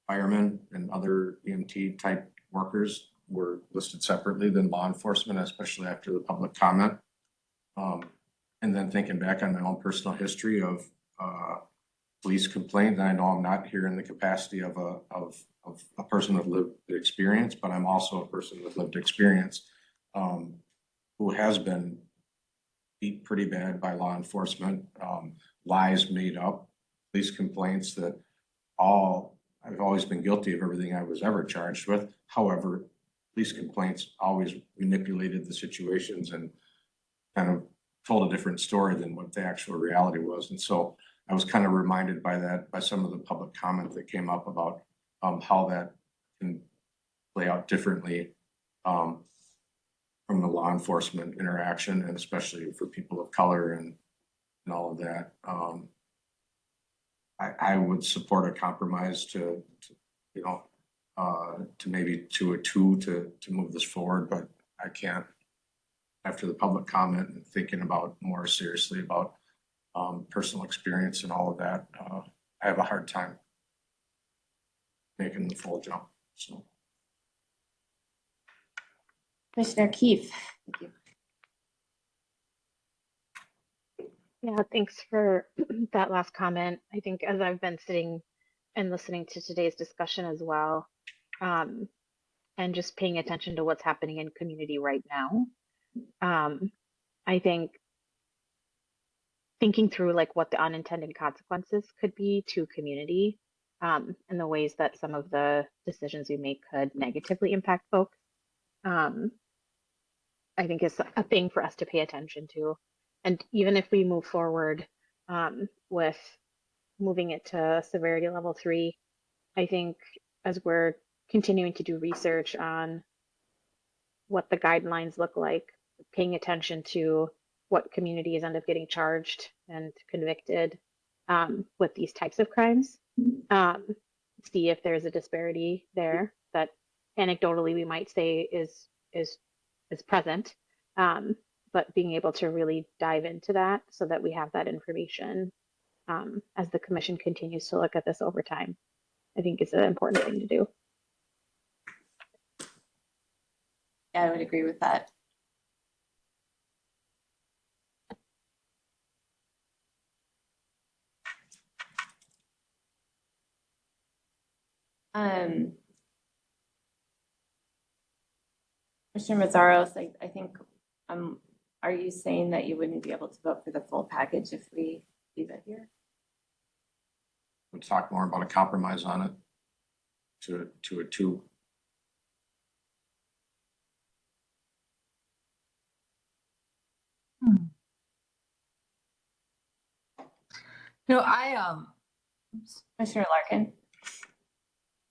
firemen and other EMT type workers were listed separately than law enforcement, especially after the public comment. And then thinking back on my own personal history of police complaints, I know I'm not here in the capacity of a person with lived experience, but I'm also a person with lived experience who has been beat pretty bad by law enforcement, lies made up, police complaints that I've always been guilty of everything I was ever charged with. However, police complaints always manipulated the situations and kind of told a different story than what the actual reality was. And so I was kind of reminded by that, by some of the public comment that came up about how that can play out differently from the law enforcement interaction, and especially for people of color and all of that. I would support a compromise to maybe to a 2 to move this forward, but I can't, after the public comment and thinking about more seriously about personal experience and all of that, I have a hard time making the full jump, so. Commissioner Keefe. Thank you. Yeah, thanks for that last comment. I think as I've been sitting and listening to today's discussion as well, and just paying attention to what's happening in community right now, I think thinking through like what the unintended consequences could be to community, and the ways that some of the decisions we make could negatively impact folks, I think is a thing for us to pay attention to. And even if we move forward with moving it to severity level 3, I think as we're continuing to do research on what the guidelines look like, paying attention to what communities end up getting charged and convicted with these types of crimes, see if there's a disparity there that anecdotally we might say is present. But being able to really dive into that so that we have that information as the commission continues to look at this over time, I think is an important thing to do. Yeah, I would agree with that. Commissioner Mazzaros, I think, are you saying that you wouldn't be able to vote for the full package if we leave it here? We'll talk more about a compromise on it to a 2. You know, Commissioner Larkin?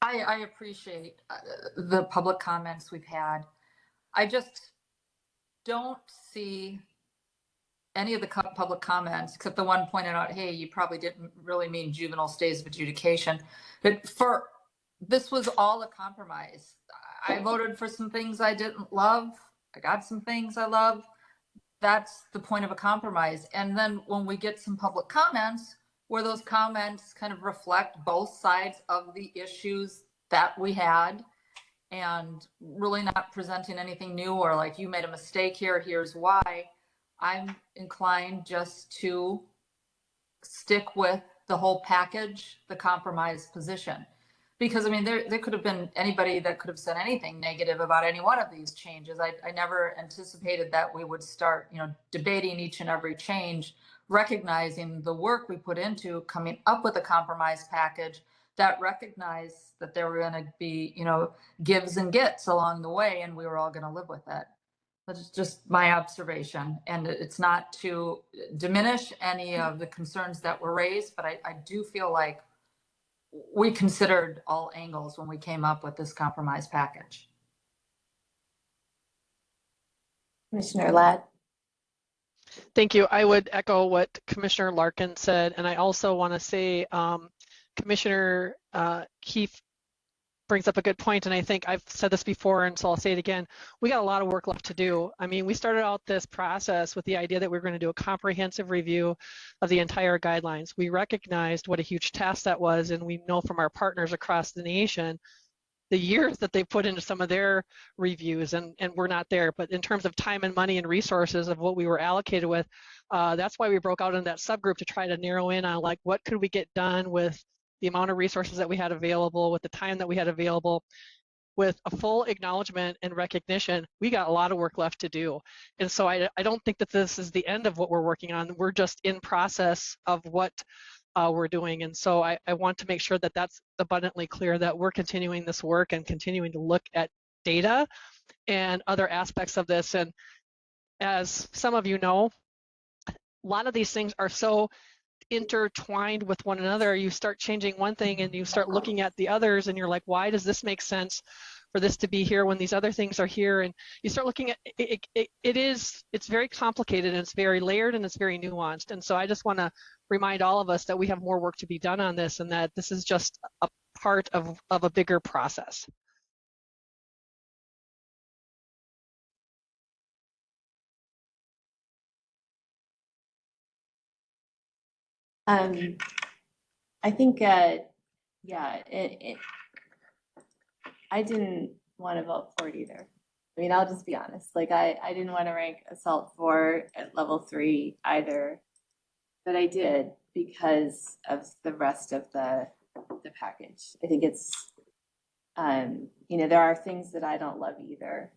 I appreciate the public comments we've had. I just don't see any of the public comments, except the one pointed out, hey, you probably didn't really mean juvenile stays of adjudication. But this was all a compromise. I voted for some things I didn't love. I got some things I love. That's the point of a compromise. And then when we get some public comments, where those comments kind of reflect both sides of the issues that we had, and really not presenting anything new or like, you made a mistake here, here's why, I'm inclined just to stick with the whole package, the compromise position. Because I mean, there could have been anybody that could have said anything negative about any one of these changes. I never anticipated that we would start, debating each and every change, recognizing the work we put into coming up with a compromise package that recognized that there were going to be, gives and gets along the way, and we were all going to live with it. That's just my observation. And it's not to diminish any of the concerns that were raised, but I do feel like we considered all angles when we came up with this compromise package. Commissioner Ladd? Thank you. I would echo what Commissioner Larkin said. And I also want to say, Commissioner Keefe brings up a good point, and I think I've said this before, and so I'll say it again. We got a lot of work left to do. I mean, we started out this process with the idea that we were going to do a comprehensive review of the entire guidelines. We recognized what a huge task that was, and we know from our partners across the nation the years that they put into some of their reviews, and we're not there. But in terms of time and money and resources of what we were allocated with, that's why we broke out in that subgroup to try to narrow in on like what could we get done with the amount of resources that we had available, with the time that we had available, with a full acknowledgement and recognition. We got a lot of work left to do. And so I don't think that this is the end of what we're working on. We're just in process of what we're doing. And so I want to make sure that that's abundantly clear, that we're continuing this work and continuing to look at data and other aspects of this. And as some of you know, a lot of these things are so intertwined with one another. You start changing one thing and you start looking at the others, and you're like, why does this make sense for this to be here when these other things are here? And you start looking at it. It's very complicated, and it's very layered, and it's very nuanced. And so I just want to remind all of us that we have more work to be done on this, and that this is just a part of a bigger process. I think, yeah, I didn't want to vote for it either. I mean, I'll just be honest. Like, I didn't want to rank assault 4 at level 3 either, but I did because of the rest of the package. I think it's, there are things that I don't love either,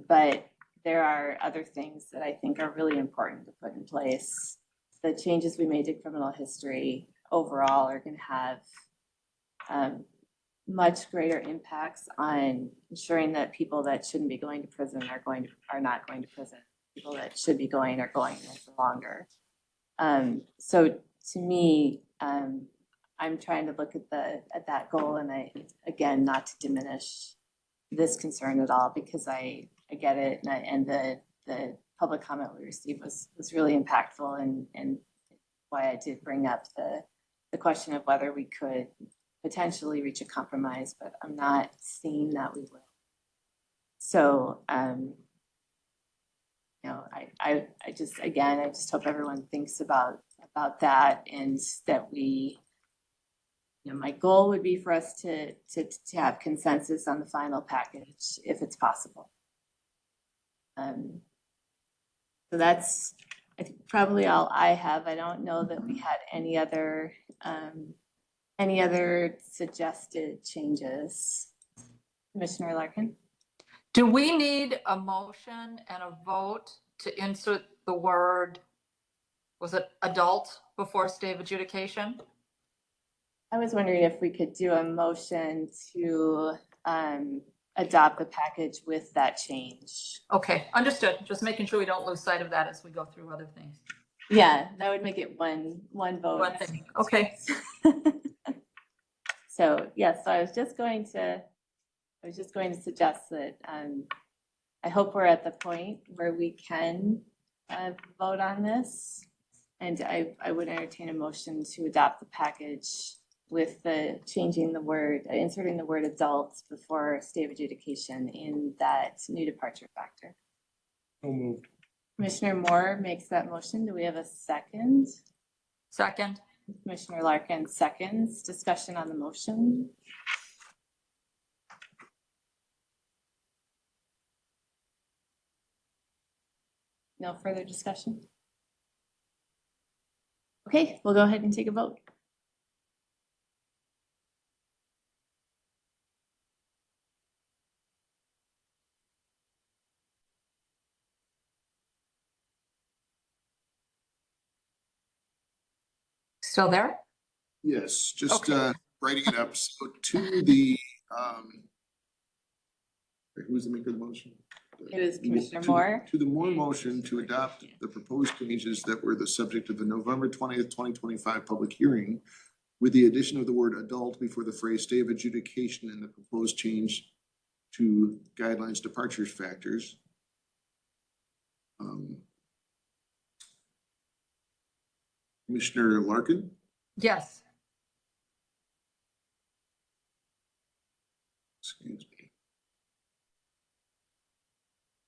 but there are other things that I think are really important to put in place. The changes we made to criminal history overall are going to have much greater impacts on ensuring that people that shouldn't be going to prison are not going to prison. People that should be going are going for longer. So to me, I'm trying to look at that goal, and again, not to diminish this concern at all, because I get it, and the public comment we received was really impactful, and why I did bring up the question of whether we could potentially reach a compromise, but I'm not seeing that we will. So, I just hope everyone thinks about that, and that we, my goal would be for us to have consensus on the final package if it's possible. So that's, I think, probably all I have. I don't know that we had any other suggested changes. Commissioner Larkin? Do we need a motion and a vote to insert the word, was it adult, before stay of adjudication? I was wondering if we could do a motion to adopt the package with that change. Okay, understood. Just making sure we don't lose sight of that as we go through other things. Yeah, that would make it one vote. One thing. Okay. So, yes, so I was just going to suggest that, I hope we're at the point where we can, vote on this. And I would entertain a motion to adopt the package with the inserting the word adults before stay of adjudication in that new departure factor. So moved. Commissioner Moore makes that motion. Do we have a second? Second. Commissioner Larkin seconds. Discussion on the motion. No further discussion? Okay, we'll go ahead and take a vote. Still there? Yes, just Okay. writing it up. So to the, who's the maker of the motion? It was Commissioner To- Moore. To the Moore motion to adopt the proposed changes that were the subject of the November 20th, 2025 public hearing, with the addition of the word adult before the phrase stay of adjudication and the proposed change to guidelines departures factors. Commissioner Larkin, Yes. excuse me.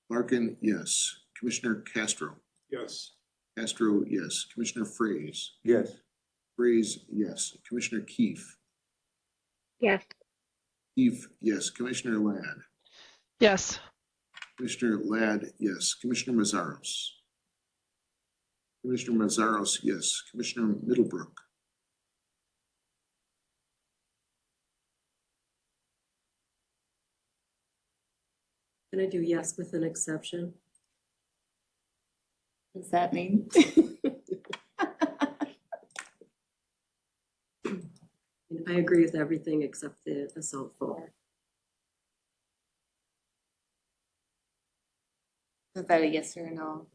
Larkin, yes. Commissioner Castro. Yes. Castro, yes. Commissioner Fraze. Yes. Fraze, yes. Commissioner Keefe. Yes. Keefe, yes. Commissioner Ladd. Yes. Commissioner Ladd, yes. Commissioner Mazzaros. Commissioner Mazzaros, yes. Commissioner Middlebrook. Can I do yes with an exception? What does that mean? I agree with everything except the assault vote. Is that a yes or a no?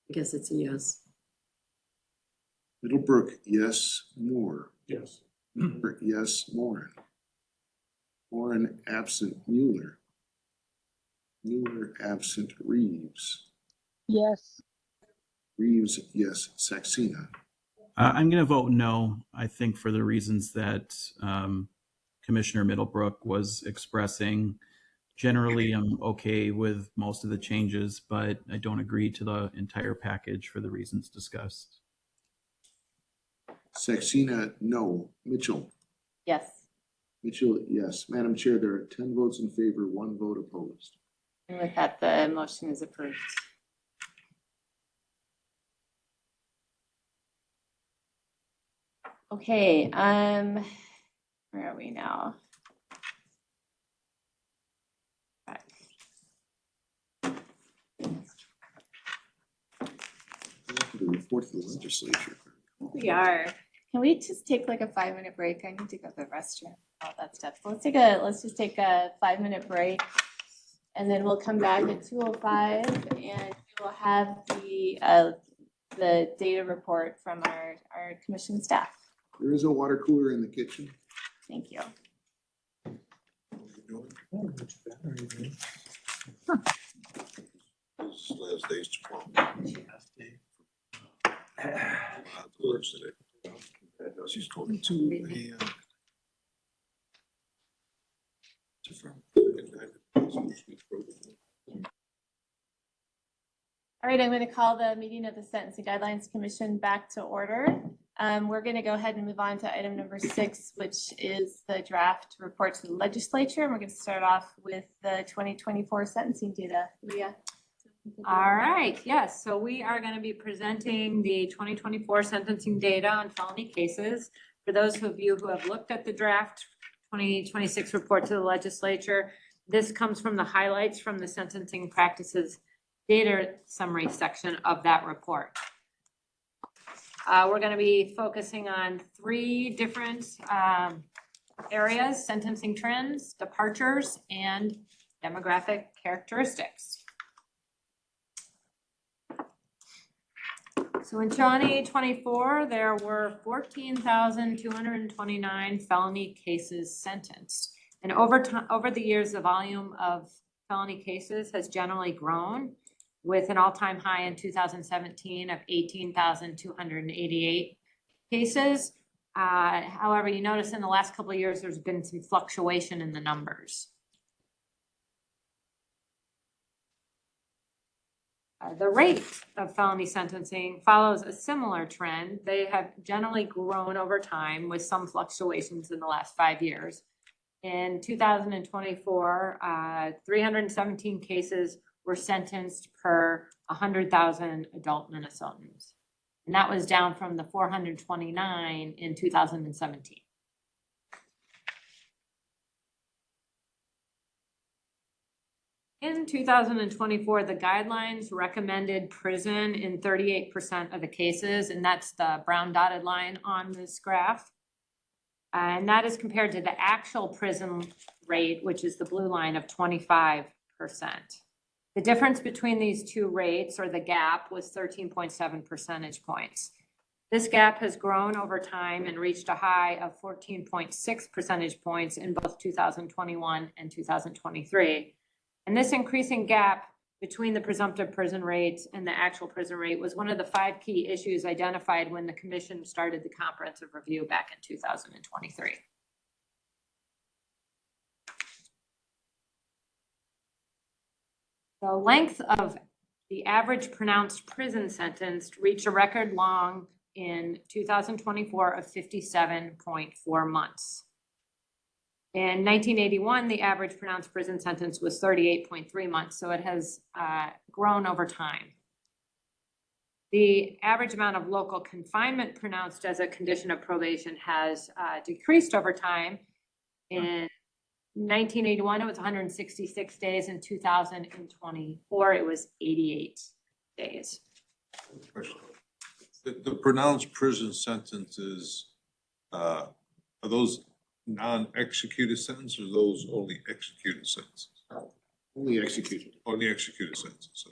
I guess it's a yes. Middlebrook, yes. Moore. Yes. Moore, yes. Morin. Morin, absent. Mueller. Mueller, absent. Reeves. Yes. Reeves, yes. Saxena. I'm going to vote no. I think for the reasons that Commissioner Middlebrook was expressing. Generally, I'm okay with most of the changes, but I don't agree to the entire package for the reasons discussed. Saxena, no. Mitchell. Yes. Mitchell, yes. Madam Chair, there are 10 votes in favor, 1 vote opposed. And with that, the motion is approved. Okay, where are we now? The report to the legislature. We are. Can we just take like a 5-minute break? I need to go to the restroom, all that stuff. Let's just take a 5-minute break. And then we'll come back at 2:05 and we will have the data report from our commission staff. There is a water cooler in the kitchen. Thank you. This last day's tomorrow. She's going to a, All right, I'm going to call the meeting of the Sentencing Guidelines Commission back to order. We're going to go ahead and move on to item number 6, which is the draft report to the legislature. And we're going to start off with the 2024 sentencing data. Leah. All right, yes, so we are going to be presenting the 2024 sentencing data on felony cases. For those of you who have looked at the draft 2026 report to the legislature, this comes from the highlights from the sentencing practices data summary section of that report. We're going to be focusing on 3 different areas: sentencing trends, departures, and demographic characteristics. So in 2024, there were 14,229 felony cases sentenced. And over the years, the volume of felony cases has generally grown, with an all-time high in 2017 of 18,288 cases. However, you notice in the last couple of years, there's been some fluctuation in the numbers. The rate of felony sentencing follows a similar trend. They have generally grown over time with some fluctuations in the last 5 years. In 2024, 317 cases were sentenced per 100,000 adult Minnesotans. And that was down from the 429 in 2017. In 2024, the guidelines recommended prison in 38% of the cases, and that's the brown dotted line on this graph. And that is compared to the actual prison rate, which is the blue line of 25%. The difference between these two rates, or the gap, was 13.7 percentage points. This gap has grown over time and reached a high of 14.6 percentage points in both 2021 and 2023. And this increasing gap between the presumptive prison rates and the actual prison rate was one of the 5 key issues identified when the commission started the comprehensive review back in 2023. The length of the average pronounced prison sentence reached a record long in 2024 of 57.4 months. In 1981, the average pronounced prison sentence was 38.3 months, so it has grown over time. The average amount of local confinement pronounced as a condition of probation has decreased over time. In 1981, it was 166 days. In 2024, it was 88 days. The pronounced prison sentences, are those non-executed sentences, or those only executed sentences? Only executed. Only executed sentences.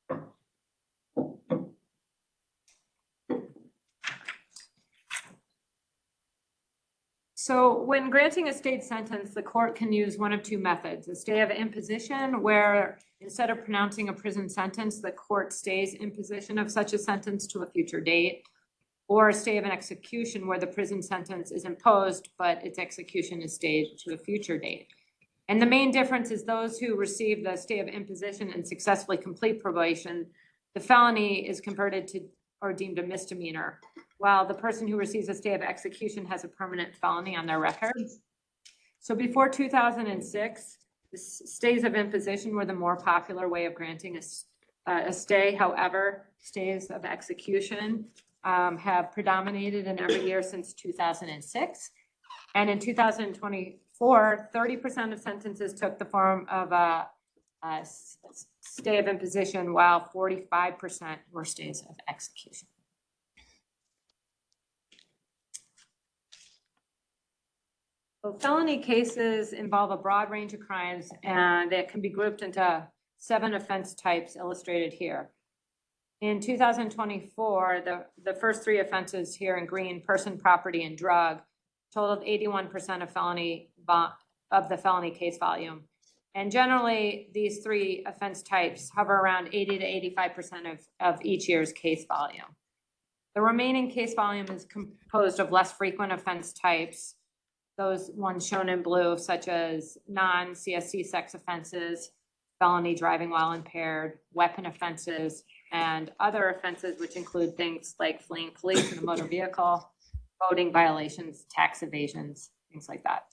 Okay. So when granting a state sentence, the court can use one of 2 methods: a stay of imposition, where instead of pronouncing a prison sentence, the court stays imposition of such a sentence to a future date, or a stay of an execution, where the prison sentence is imposed, but its execution is stayed to a future date. And the main difference is those who receive the stay of imposition and successfully complete probation, the felony is converted to or deemed a misdemeanor, while the person who receives a stay of execution has a permanent felony on their records. So before 2006, the stays of imposition were the more popular way of granting a stay. However, stays of execution have predominated in every year since 2006. And in 2024, 30% of sentences took the form of a stay of imposition, while 45% were stays of execution. So felony cases involve a broad range of crimes, and they can be grouped into 7 offense types illustrated here. In 2024, the first 3 offenses here in green, person, property, and drug, totaled 81% of the felony case volume. And generally, these 3 offense types hover around 80 to 85% of each year's case volume. The remaining case volume is composed of less frequent offense types, those ones shown in blue, such as non-CSC sex offenses, felony driving while impaired, weapon offenses, and other offenses, which include things like fleeing police in a motor vehicle, voting violations, tax evasions, things like that.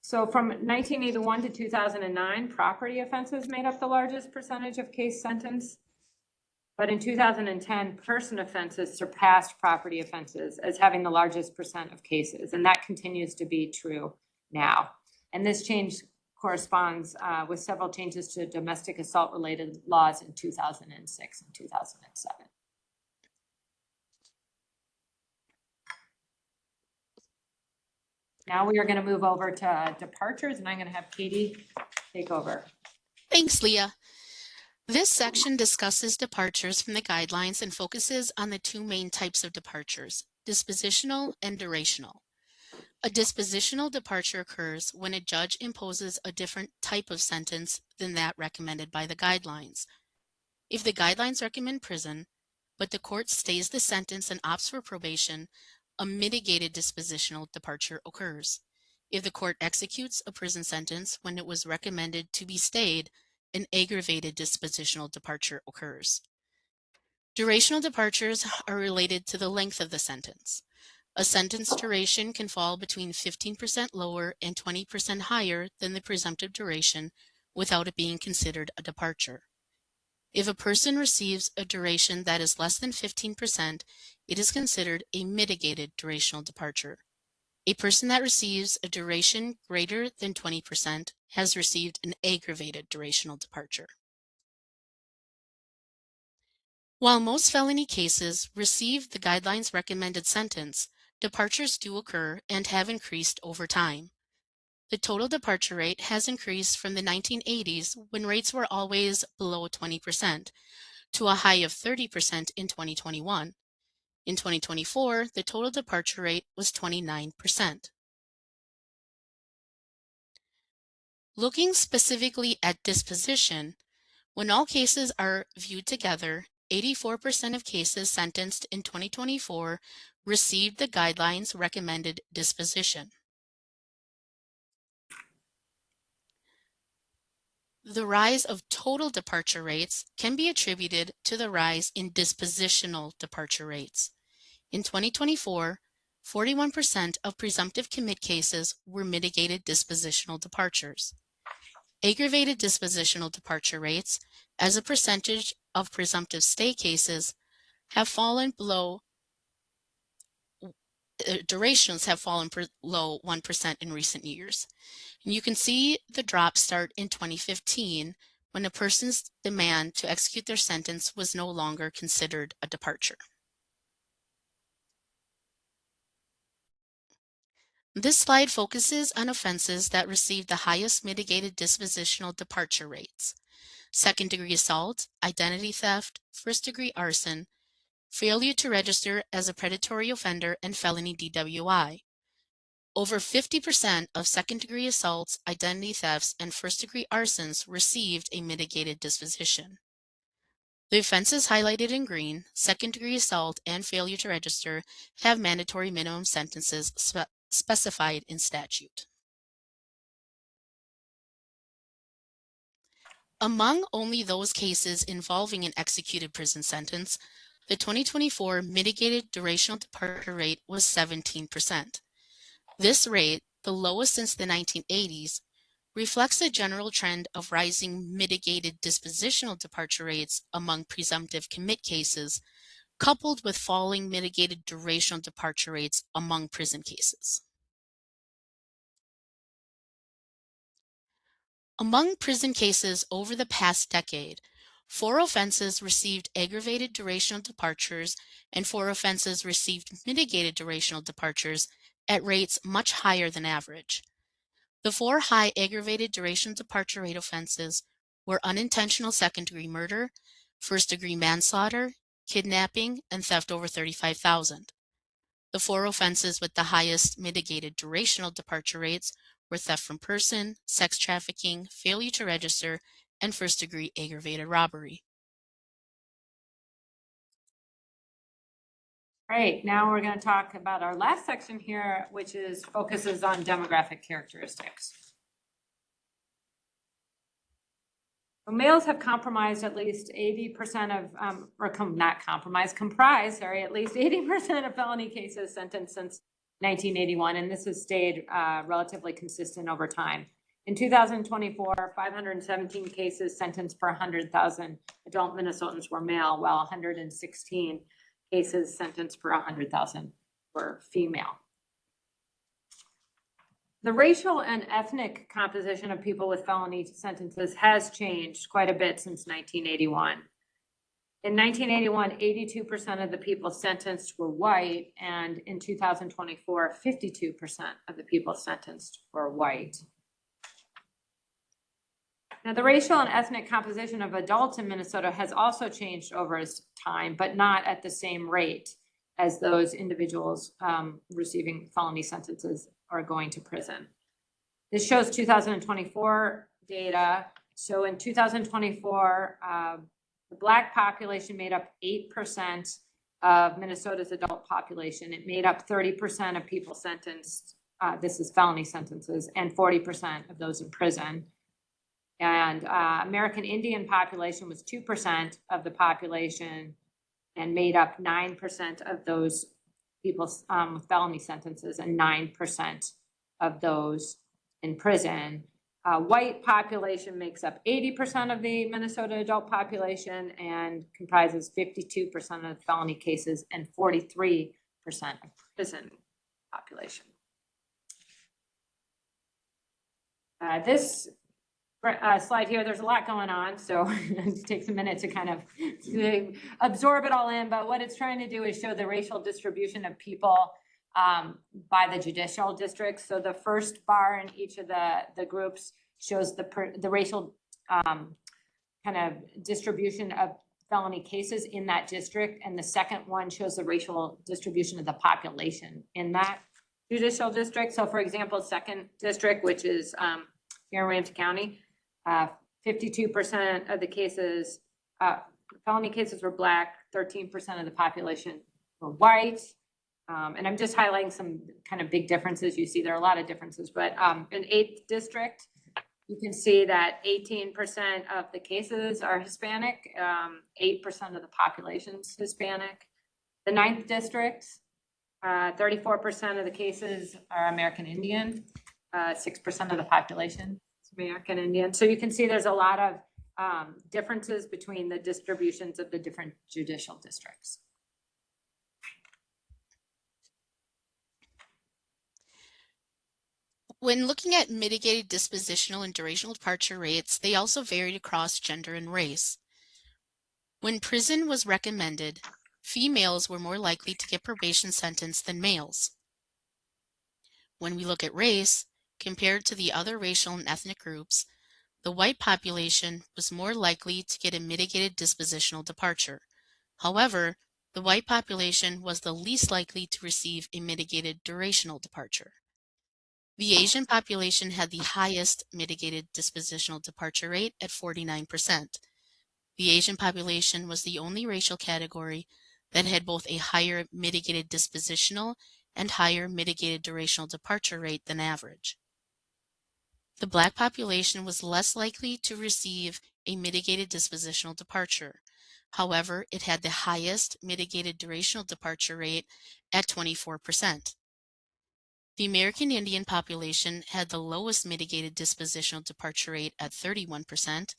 So from 1981 to 2009, property offenses made up the largest percentage of case sentence. But in 2010, person offenses surpassed property offenses as having the largest percent of cases, and that continues to be true now. And this change corresponds with several changes to domestic assault-related laws in 2006 and 2007. Now we are going to move over to departures, and I'm going to have Katie take over. Thanks, Leah. This section discusses departures from the guidelines and focuses on the two main types of departures, dispositional and durational. A dispositional departure occurs when a judge imposes a different type of sentence than that recommended by the guidelines. If the guidelines recommend prison, but the court stays the sentence and opts for probation, a mitigated dispositional departure occurs. If the court executes a prison sentence when it was recommended to be stayed, an aggravated dispositional departure occurs. Durational departures are related to the length of the sentence. A sentence duration can fall between 15% lower and 20% higher than the presumptive duration without it being considered a departure. If a person receives a duration that is less than 15%, it is considered a mitigated durational departure. A person that receives a duration greater than 20% has received an aggravated durational departure. While most felony cases receive the guidelines recommended sentence, departures do occur and have increased over time. The total departure rate has increased from the 1980s, when rates were always below 20%, to a high of 30% in 2021. In 2024, the total departure rate was 29%. Looking specifically at disposition, when all cases are viewed together, 84% of cases sentenced in 2024 received the guidelines recommended disposition. The rise of total departure rates can be attributed to the rise in dispositional departure rates. In 2024, 41% of presumptive commit cases were mitigated dispositional departures. Aggravated dispositional departure rates, as a percentage of presumptive stay cases, have fallen below, durations have fallen below 1% in recent years. And you can see the drop start in 2015, when a person's demand to execute their sentence was no longer considered a departure. This slide focuses on offenses that receive the highest mitigated dispositional departure rates: second-degree assault, identity theft, first-degree arson, failure to register as a predatory offender, and felony DWI. Over 50% of second-degree assaults, identity thefts, and first-degree arsons received a mitigated disposition. The offenses highlighted in green, second-degree assault and failure to register, have mandatory minimum sentences specified in statute. Among only those cases involving an executed prison sentence, the 2024 mitigated durational departure rate was 17%. This rate, the lowest since the 1980s, reflects a general trend of rising mitigated dispositional departure rates among presumptive commit cases, coupled with falling mitigated durational departure rates among prison cases. Among prison cases over the past decade, 4 offenses received aggravated durational departures and 4 offenses received mitigated durational departures at rates much higher than average. The 4 high aggravated durational departure rate offenses were unintentional second-degree murder, first-degree manslaughter, kidnapping, and theft over $35,000. The 4 offenses with the highest mitigated durational departure rates were theft from person, sex trafficking, failure to register, and first-degree aggravated robbery. Great, now we're going to talk about our last section here, which focuses on demographic characteristics. So males have comprised at least 80% of, at least 80% of felony cases sentenced since 1981, and this has stayed relatively consistent over time. In 2024, 517 cases sentenced per 100,000 adult Minnesotans were male, while 116 cases sentenced per 100,000 were female. The racial and ethnic composition of people with felony sentences has changed quite a bit since 1981. In 1981, 82% of the people sentenced were white, and in 2024, 52% of the people sentenced were white. Now, the racial and ethnic composition of adults in Minnesota has also changed over time, but not at the same rate as those individuals receiving felony sentences or going to prison. This shows 2024 data. So in 2024, the Black population made up 8% of Minnesota's adult population. It made up 30% of people sentenced, this is felony sentences, and 40% of those in prison. And American Indian population was 2% of the population and made up 9% of those people with felony sentences and 9% of those in prison. White population makes up 80% of the Minnesota adult population and comprises 52% of the felony cases and 43% of prison population. This slide here, there's a lot going on, so it takes a minute to kind of absorb it all in, but what it's trying to do is show the racial distribution of people by the judicial districts. So the first bar in each of the groups shows the racial kind of distribution of felony cases in that district, and the second one shows the racial distribution of the population in that judicial district. So for example, second district, which is here in Ramsey County, 52% of the cases, felony cases were Black, 13% of the population were white. And I'm just highlighting some kind of big differences. You see there are a lot of differences, but in 8th district, you can see that 18% of the cases are Hispanic, 8% of the population's Hispanic. The 9th district, 34% of the cases are American Indian, 6% of the population is American Indian. So you can see there's a lot of differences between the distributions of the different judicial districts. When looking at mitigated dispositional and durational departure rates, they also varied across gender and race. When prison was recommended, females were more likely to get probation sentence than males. When we look at race, compared to the other racial and ethnic groups, the white population was more likely to get a mitigated dispositional departure. However, the white population was the least likely to receive a mitigated durational departure. The Asian population had the highest mitigated dispositional departure rate at 49%. The Asian population was the only racial category that had both a higher mitigated dispositional and higher mitigated durational departure rate than average. The Black population was less likely to receive a mitigated dispositional departure. However, it had the highest mitigated durational departure rate at 24%. The American Indian population had the lowest mitigated dispositional departure rate at 31%.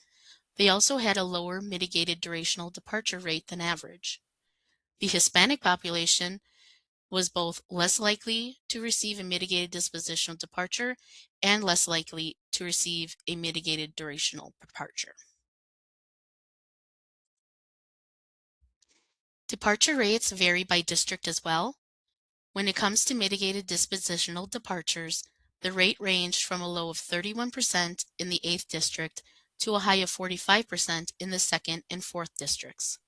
They also had a lower mitigated durational departure rate than average. The Hispanic population was both less likely to receive a mitigated dispositional departure and less likely to receive a mitigated durational departure. Departure rates vary by district as well. When it comes to mitigated dispositional departures, the rate ranged from a low of 31% in the 8th district to a high of 45% in the 2nd and 4th districts.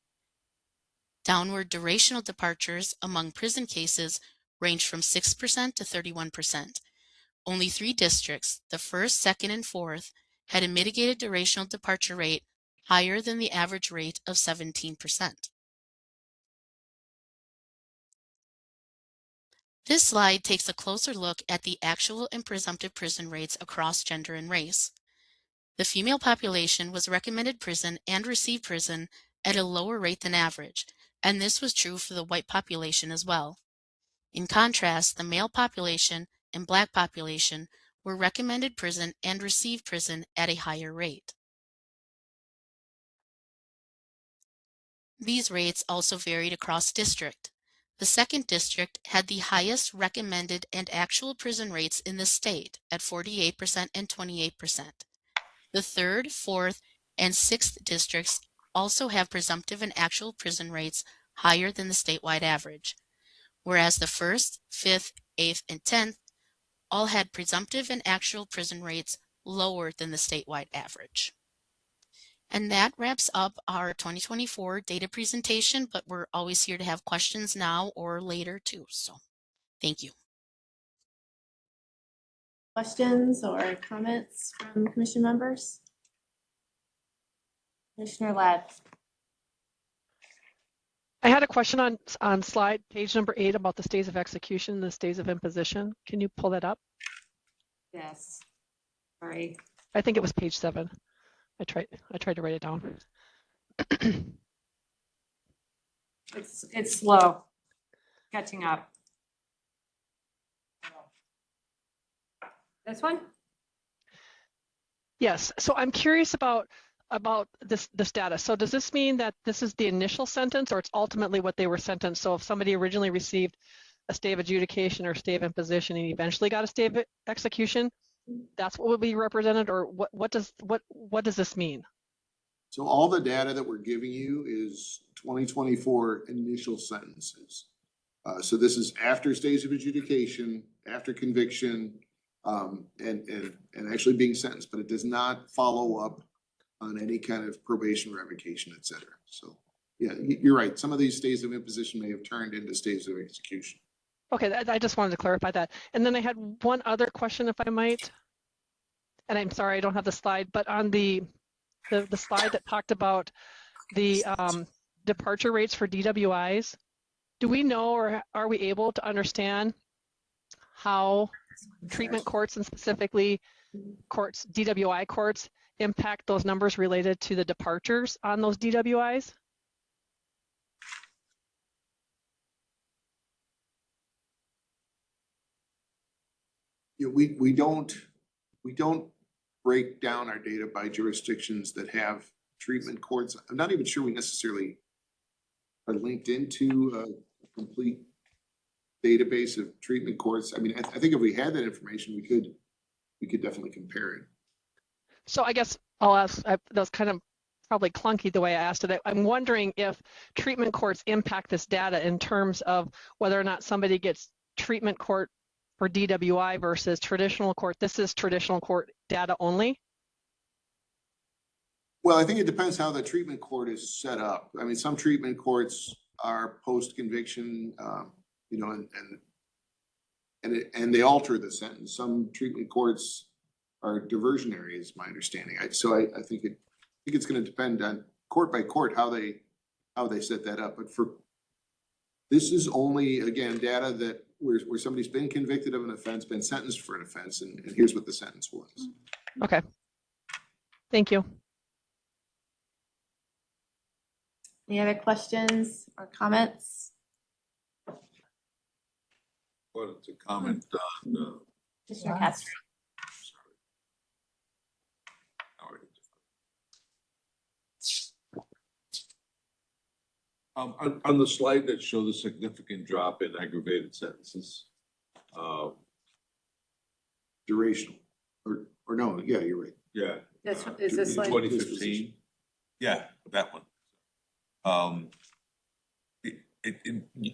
Downward durational departures among prison cases ranged from 6% to 31%. Only 3 districts, the 1st, 2nd, and 4th, had a mitigated durational departure rate higher than the average rate of 17%. This slide takes a closer look at the actual and presumptive prison rates across gender and race. The female population was recommended prison and received prison at a lower rate than average, and this was true for the white population as well. In contrast, the male population and Black population were recommended prison and received prison at a higher rate. These rates also varied across district. The 2nd district had the highest recommended and actual prison rates in the state at 48% and 28%. The 3rd, 4th, and 6th districts also have presumptive and actual prison rates higher than the statewide average, whereas the 1st, 5th, 8th, and 10th all had presumptive and actual prison rates lower than the statewide average. And that wraps up our 2024 data presentation, but we're always here to have questions now or later too. So thank you. Questions or comments from commission members? Commissioner Ladd. I had a question on slide page number 8 about the stays of execution, the stays of imposition. Can you pull that up? Yes. Sorry. I think it was page 7. I tried to write it down. It's slow. Catching up. This one? Yes. So I'm curious about this data. So does this mean that this is the initial sentence, or it's ultimately what they were sentenced? So if somebody originally received a stay of adjudication or stay of imposition and eventually got a stay of execution, that's what would be represented, or what does this mean? So all the data that we're giving you is 2024 initial sentences. So this is after stays of adjudication, after conviction, and actually being sentenced, but it does not follow up on any kind of probation, revocation, et cetera. So yeah, you're right. Some of these stays of imposition may have turned into stays of execution. Okay, I just wanted to clarify that. And then I had one other question, if I might. And I'm sorry, I don't have the slide, but on the slide that talked about the departure rates for DWIs, do we know, or are we able to understand how treatment courts, and specifically courts, DWI courts, impact those numbers related to the departures on those DWIs? Yeah, we don't break down our data by jurisdictions that have treatment courts. I'm not even sure we necessarily are linked into a complete database of treatment courts. I mean, I think if we had that information, we could definitely compare it. So I guess I'll ask, that was kind of probably clunky the way I asked it. I'm wondering if treatment courts impact this data in terms of whether or not somebody gets treatment court for DWI versus traditional court. This is traditional court data only? Well, I think it depends how the treatment court is set up. I mean, some treatment courts are post-conviction, you know, and they alter the sentence. Some treatment courts are diversionary, is my understanding. So I think it's going to depend on court by court how they set that up. But this is only, again, data that where somebody's been convicted of an offense, been sentenced for an offense, and here's what the sentence was. Okay. Thank you. Any other questions or comments? Wanted to comment on, Commissioner Castro. on the slide that showed the significant drop in aggravated sentences, Durational, or no, yeah, you're right. yeah. Is this like? 2015, yeah, that one.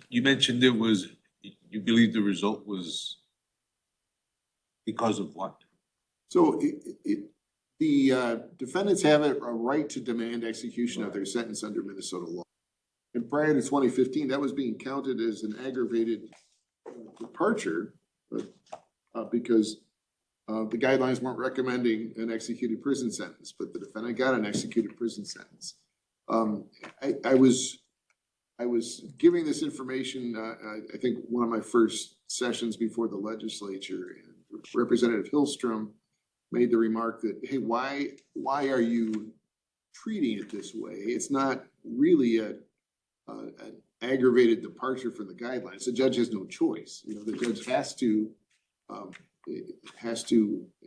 You mentioned you believe the result was because of what? So the defendants have a right to demand execution of their sentence under Minnesota law. And prior to 2015, that was being counted as an aggravated departure, because the guidelines weren't recommending an executed prison sentence, but the defendant got an executed prison sentence. I was giving this information, I think one of my first sessions before the legislature, and Representative Hillstrom made the remark that, hey, why are you treating it this way? It's not really an aggravated departure from the guidelines. The judge has no choice. You know, the judge has to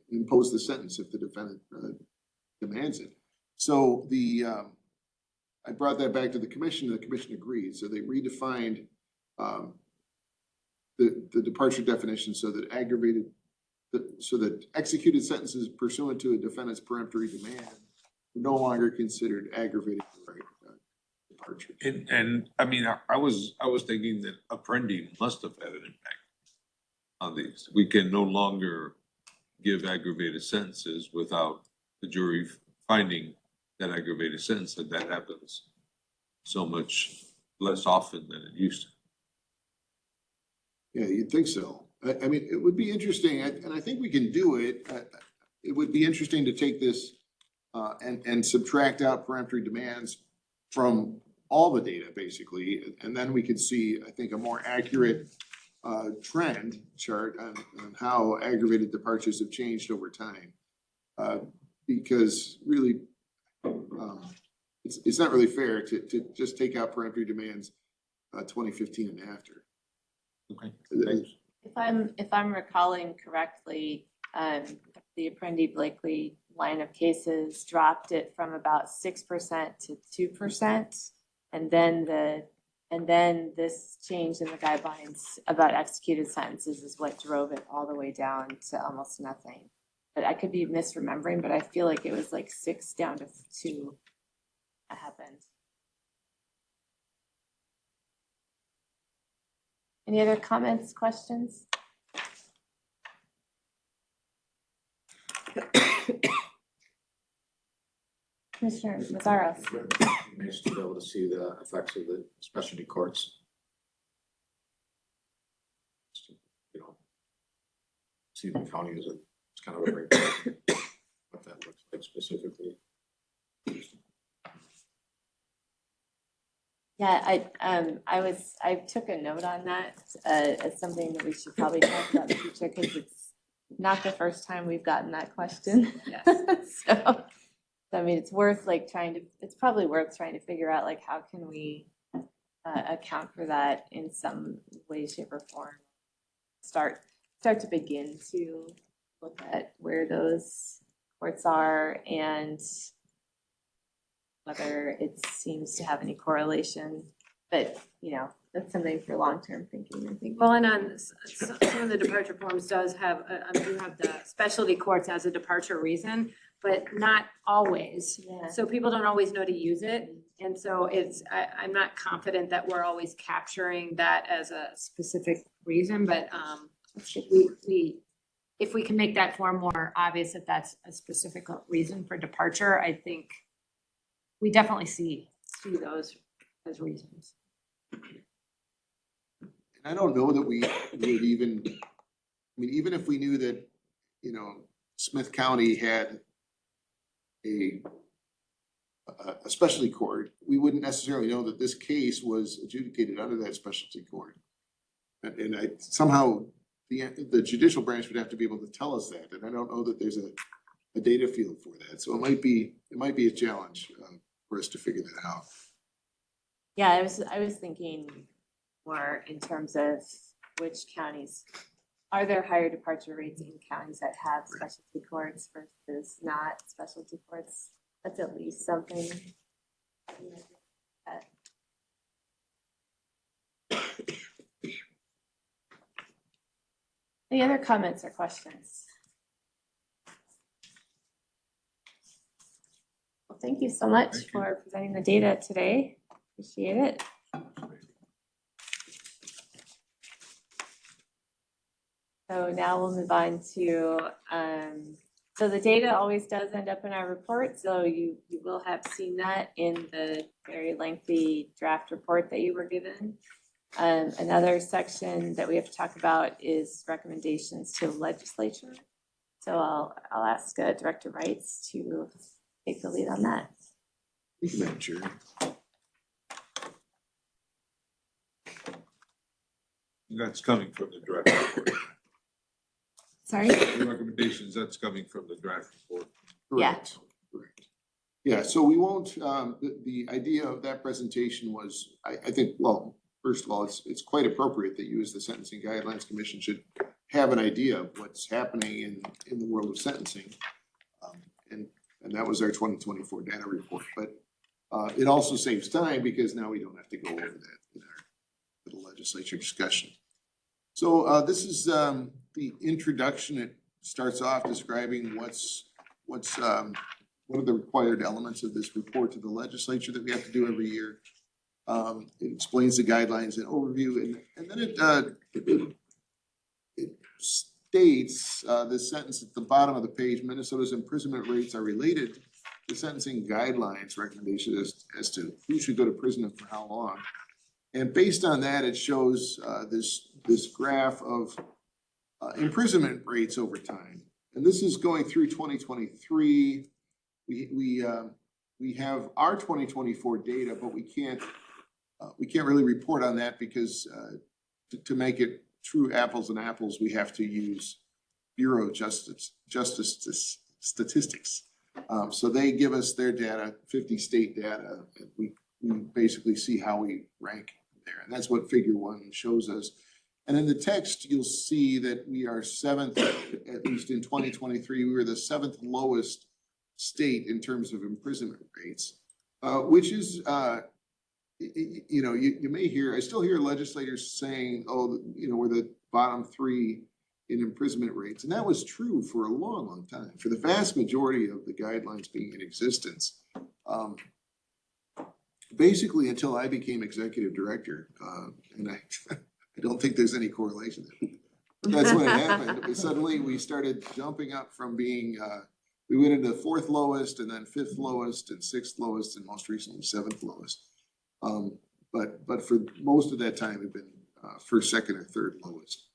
impose the sentence if the defendant demands it. So I brought that back to the commission, and the commission agreed. So they redefined the departure definition so that executed sentences pursuant to a defendant's peremptory demand no longer considered aggravated departure. And I mean, I was thinking that Apprendi must have had an impact on these. We can no longer give aggravated sentences without the jury finding that aggravated sentence, and that happens so much less often than it used to. Yeah, you'd think so. I mean, it would be interesting, and I think we can do it. It would be interesting to take this and subtract out peremptory demands from all the data, basically, and then we could see, I think, a more accurate trend chart on how aggravated departures have changed over time. Because really, it's not really fair to just take out peremptory demands 2015 and after. Okay. If I'm recalling correctly, the Apprendi Blakely line of cases dropped it from about 6% to 2%. And then this change in the guidelines about executed sentences is what drove it all the way down to almost nothing. But I could be misremembering, but I feel like it was like 6 down to 2 that happened. Any other comments, questions? Commissioner Mazzaros. Nice to be able to see the effects of the specialty courts. You know, see the county as it's kind of a breakdown what that looks like specifically. Yeah, I took a note on that as something that we should probably talk about in the future because it's not the first time we've gotten that question. Yes. So I mean, it's probably worth trying to figure out like how can we account for that in some way, shape, or form. Start to begin to look at where those courts are and whether it seems to have any correlation. But, you know, that's something for long-term thinking, I think. Well, and on some of the departure forms do have the specialty courts as a departure reason, but not always. Yeah. So people don't always know to use it. And so I'm not confident that we're always capturing that as a specific reason, but if we can make that form more obvious, if that's a specific reason for departure, I think we definitely see those as reasons. And I don't know that we would even, I mean, even if we knew that, you know, Smith County had a specialty court, we wouldn't necessarily know that this case was adjudicated under that specialty court. And somehow the judicial branch would have to be able to tell us that, and I don't know that there's a data field for that. So it might be a challenge for us to figure that out. Yeah, I was thinking more in terms of which counties, are there higher departure rates in counties that have specialty courts versus not specialty courts? That's at least something. Any other comments or questions? Well, thank you so much for presenting the data today. Appreciate it. So now we'll move on to, so the data always does end up in our report. So you will have seen that in the very lengthy draft report that you were given. Another section that we have to talk about is recommendations to the legislature. So I'll ask Director Wrights to take the lead on that. Thank you, Madam Chair. That's coming from the draft report. Sorry? The recommendations, that's coming from the draft report. Correct. Correct. Yeah, so we won't, the idea of that presentation was, I think, well, first of all, it's quite appropriate that you as the Sentencing Guidelines Commission should have an idea of what's happening in the world of sentencing. And that was our 2024 data report. But it also saves time because now we don't have to go over that in our little legislature discussion. So this is the introduction. It starts off describing what's one of the required elements of this report to the legislature that we have to do every year. It explains the guidelines and overview, and then it states this sentence at the bottom of the page: Minnesota's imprisonment rates are related to sentencing guidelines recommendation as to who should go to prison and for how long. And based on that, it shows this graph of imprisonment rates over time. And this is going through 2023. We have our 2024 data, but we can't really report on that because to make it true apples and apples, we have to use Bureau of Justice statistics. So they give us their data, 50 state data, and we basically see how we rank there. And that's what figure 1 shows us. And in the text, you'll see that we are 7th, at least in 2023, we were the 7th lowest state in terms of imprisonment rates, which is, you may hear, I still hear legislators saying, oh, we're the bottom 3 in imprisonment rates. And that was true for a long, long time. For the vast majority of the guidelines being in existence, basically until I became executive director, and I don't think there's any correlation there. But that's when it happened. Suddenly we started jumping up from being, we went into 4th lowest and then 5th lowest and 6th lowest and most recently 7th lowest. But for most of that time, we've been 1st, 2nd, or 3rd lowest.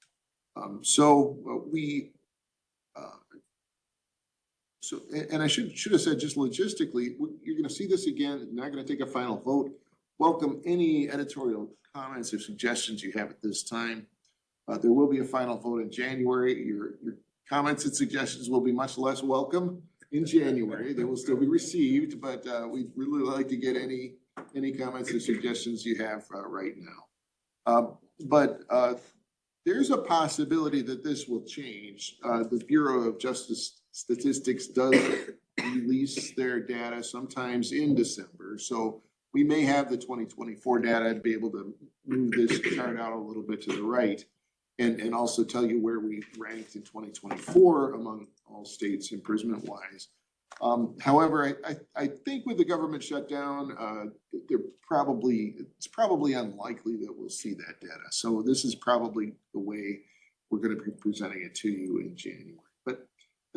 And I should have said just logistically, you're going to see this again. Not going to take a final vote. Welcome any editorial comments or suggestions you have at this time. There will be a final vote in January. Your comments and suggestions will be much less welcome in January. They will still be received, but we'd really like to get any comments or suggestions you have right now. But there's a possibility that this will change. The Bureau of Justice Statistics does release their data sometimes in December. So we may have the 2024 data and be able to move this chart out a little bit to the right and also tell you where we ranked in 2024 among all states imprisonment wise. However, I think with the government shutdown, it's probably unlikely that we'll see that data. So this is probably the way we're going to be presenting it to you in January.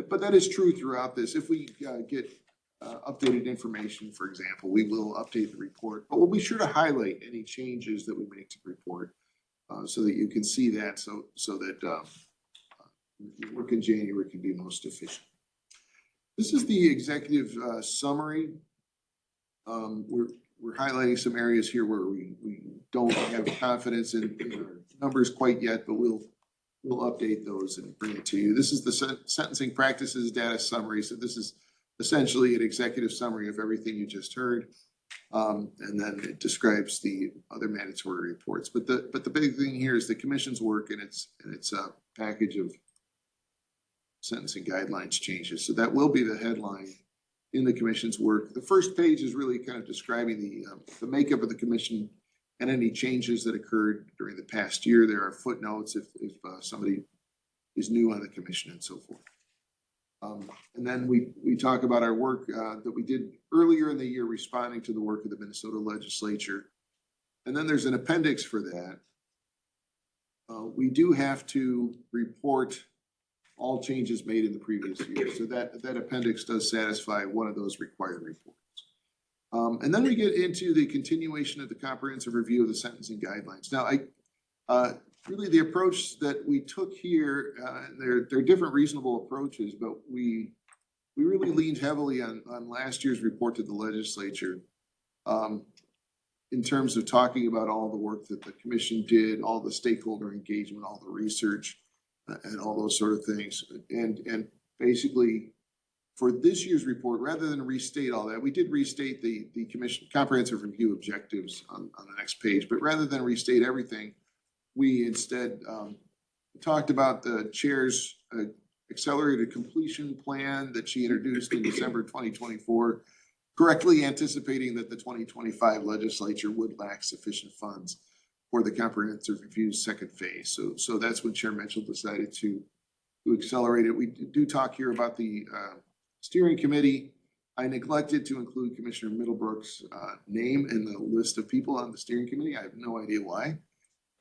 But that is true throughout this. If we get updated information, for example, we will update the report, but we'll be sure to highlight any changes that we make to the report so that you can see that, so that your work in January can be most efficient. This is the executive summary. We're highlighting some areas here where we don't have confidence in our numbers quite yet, but we'll update those and bring it to you. This is the sentencing practices data summary. So this is essentially an executive summary of everything you just heard. And then it describes the other mandatory reports. But the big thing here is the commission's work and its package of sentencing guidelines changes. So that will be the headline in the commission's work. The first page is really kind of describing the makeup of the commission and any changes that occurred during the past year. There are footnotes if somebody is new on the commission and so forth. And then we talk about our work that we did earlier in the year responding to the work of the Minnesota legislature. And then there's an appendix for that. We do have to report all changes made in the previous year. So that appendix does satisfy one of those required reports. And then we get into the continuation of the comprehensive review of the sentencing guidelines. Now, really the approach that we took here, there are different reasonable approaches, but we really leaned heavily on last year's report to the legislature in terms of talking about all the work that the commission did, all the stakeholder engagement, all the research, and all those sort of things. And basically, for this year's report, rather than restate all that, we did restate the commission comprehensive review objectives on the next page, but rather than restate everything, we instead talked about the chair's accelerated completion plan that she introduced in December 2024, correctly anticipating that the 2025 legislature would lack sufficient funds for the comprehensive review's second phase. So that's when Chair Mitchell decided to accelerate it. We do talk here about the steering committee. I neglected to include Commissioner Middlebrook's name in the list of people on the steering committee. I have no idea why.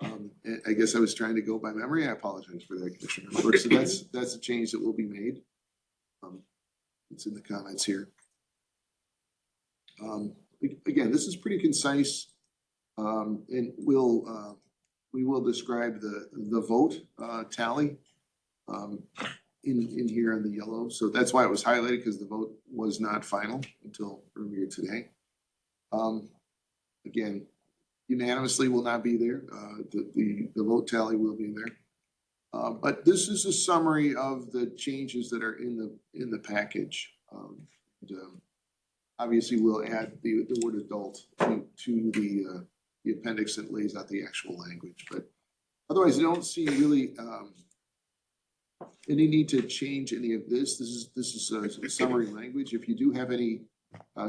I guess I was trying to go by memory. I apologize for that, Commissioner Middlebrook. So that's a change that will be made. It's in the comments here. Again, this is pretty concise, and we will describe the vote tally in here in the yellow. So that's why it was highlighted, because the vote was not final until earlier today. Again, unanimously will not be there. The vote tally will be there. But this is a summary of the changes that are in the package. Obviously, we'll add the word adult to the appendix that lays out the actual language. But otherwise, I don't see really any need to change any of this. This is a summary language. If you do have any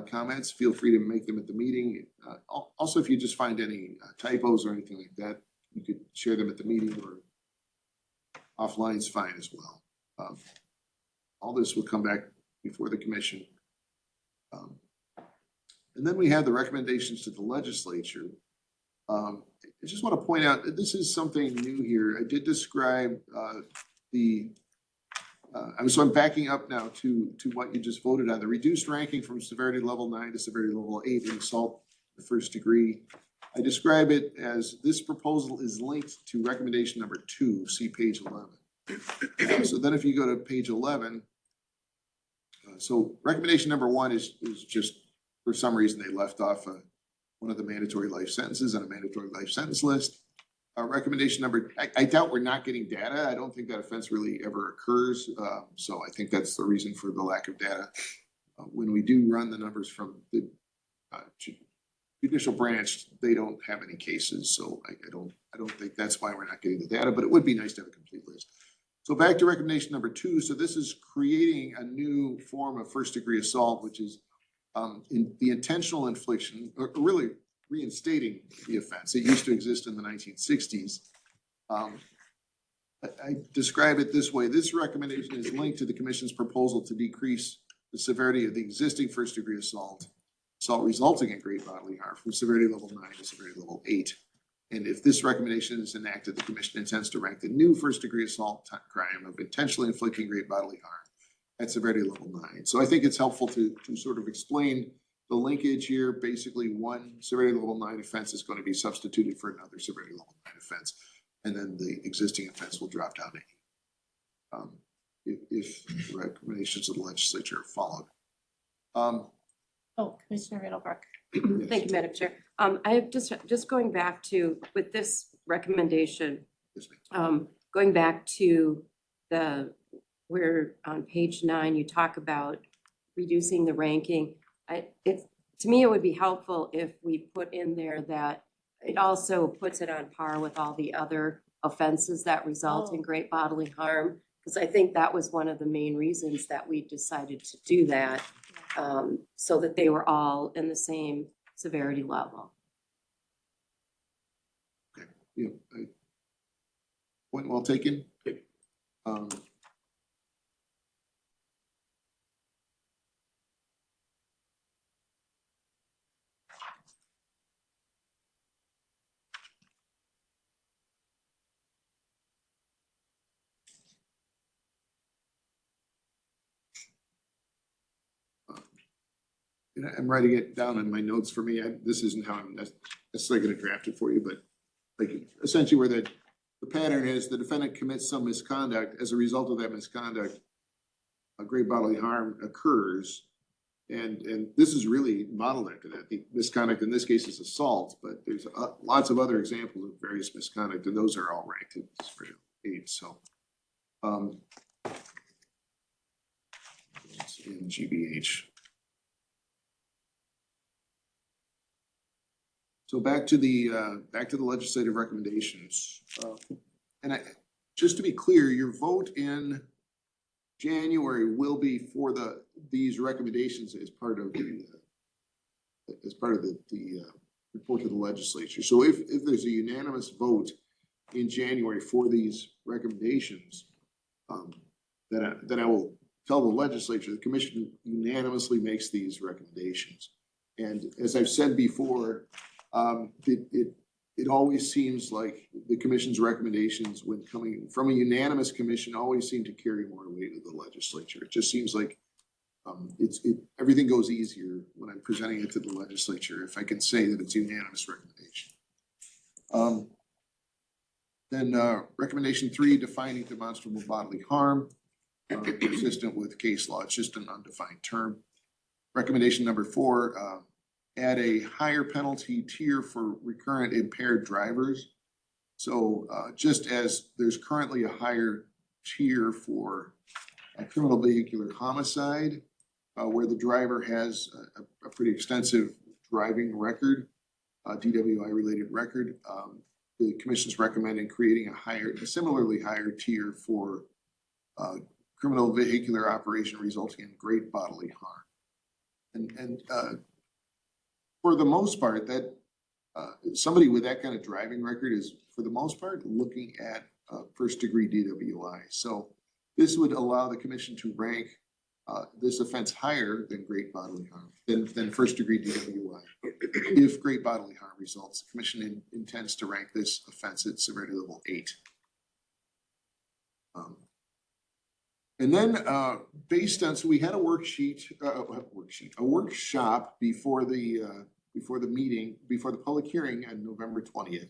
comments, feel free to make them at the meeting. Also, if you just find any typos or anything like that, you could share them at the meeting, or offline is fine as well. All this will come back before the commission. And then we have the recommendations to the legislature. I just want to point out that this is something new here. I did describe so I'm backing up now to what you just voted on, the reduced ranking from severity level 9 to severity level 8 in assault the first degree. I describe it as this proposal is linked to recommendation number 2, see page 11. So then if you go to page 11, so recommendation number 1 is just, for some reason, they left off one of the mandatory life sentences on a mandatory life sentence list. Recommendation number, I doubt we're not getting data. I don't think that offense really ever occurs. So I think that's the reason for the lack of data. When we do run the numbers from the judicial branch, they don't have any cases. So I don't think that's why we're not getting the data, but it would be nice to have a complete list. So back to recommendation number 2. So this is creating a new form of first degree assault, which is in the intentional infliction, or really reinstating the offense. It used to exist in the 1960s. I describe it this way. This recommendation is linked to the commission's proposal to decrease the severity of the existing first degree assault resulting in great bodily harm from severity level 9 to severity level 8. And if this recommendation is enacted, the commission intends to rank the new first degree assault crime of intentionally inflicting great bodily harm at severity level 9. So I think it's helpful to sort of explain the linkage here. Basically, one severity level 9 offense is going to be substituted for another severity level 9 offense, and then the existing offense will drop down to 8 if the recommendations of the legislature are followed. Commissioner Middlebrook. Thank you, Madam Chair. I have just going back to, with this recommendation, going back to where on page 9, you talk about reducing the ranking. To me, it would be helpful if we put in there that it also puts it on par with all the other offenses that result in great bodily harm. Because I think that was one of the main reasons that we decided to do that, so that they were all in the same severity level. Okay, yeah, point well taken. I'm writing it down in my notes for me. This isn't how I'm necessarily going to draft it for you, but like essentially where the pattern is the defendant commits some misconduct. As a result of that misconduct, a great bodily harm occurs. And this is really modeled after that. The misconduct in this case is assault, but there's lots of other examples of various misconduct, and those are all ranked for 8. So it's in GBH. So back to the legislative recommendations, and just to be clear, your vote in January will be for these recommendations as part of the report to the legislature. So if there's a unanimous vote in January for these recommendations, then I will tell the legislature, the commission unanimously makes these recommendations. And as I've said before, it always seems like the commission's recommendations, when coming from a unanimous commission, always seem to carry more weight with the legislature. It just seems like everything goes easier when I'm presenting it to the legislature, if I can say that it's a unanimous recommendation. Then recommendation 3, defining demonstrable bodily harm, consistent with case law. It's just an undefined term. Recommendation number 4, add a higher penalty tier for recurrent impaired drivers. So just as there's currently a higher tier for a criminal vehicular homicide, where the driver has a pretty extensive driving record, DWI related record, the commission's recommending creating a similarly higher tier for criminal vehicular operation resulting in great bodily harm. And for the most part, that somebody with that kind of driving record is, for the most part, looking at first degree DWI. So this would allow the commission to rank this offense higher than great bodily harm, than first degree DWI. If great bodily harm results, the commission intends to rank this offense at severity level 8. And then based on, so we had a workshop before the meeting, before the public hearing on November 20th,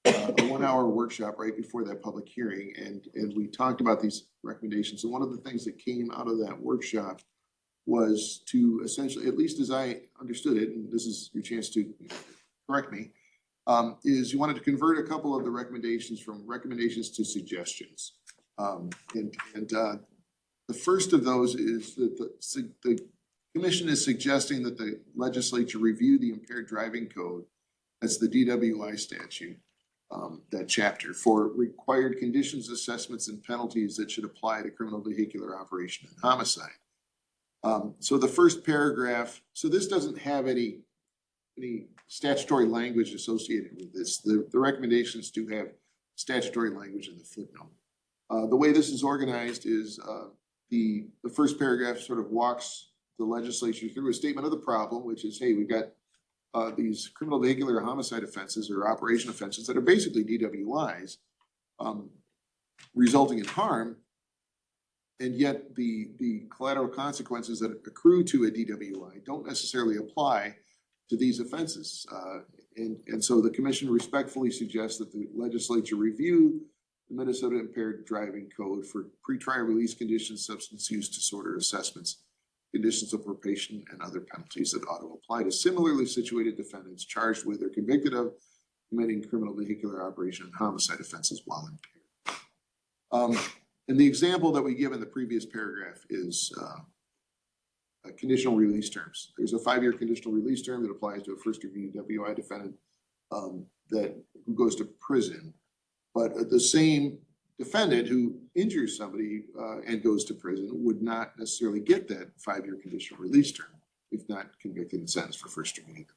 a 1-hour workshop right before that public hearing. And we talked about these recommendations. And one of the things that came out of that workshop was to essentially, at least as I understood it, and this is your chance to correct me, is you wanted to convert a couple of the recommendations from recommendations to suggestions. The first of those is that the commission is suggesting that the legislature review the impaired driving code, that's the DWI statute, that chapter, for required conditions, assessments, and penalties that should apply to criminal vehicular operation and homicide. So the first paragraph, so this doesn't have any statutory language associated with this. The recommendations do have statutory language in the footnote. The way this is organized is the first paragraph sort of walks the legislature through a statement of the problem, which is, hey, we've got these criminal vehicular homicide offenses or operation offenses that are basically DWIs, resulting in harm, and yet the collateral consequences that accrue to a DWI don't necessarily apply to these offenses. And so the commission respectfully suggests that the legislature review the Minnesota Impaired Driving Code for pretrial release conditions, substance use disorder assessments, conditions of probation, and other penalties that ought to apply to similarly situated defendants charged with or convicted of committing criminal vehicular operation and homicide offenses while impaired. And the example that we give in the previous paragraph is conditional release terms. There's a 5-year conditional release term that applies to a first degree DWI defendant who goes to prison. But the same defendant who injures somebody and goes to prison would not necessarily get that 5-year conditional release term if not convicted and sentenced for first degree.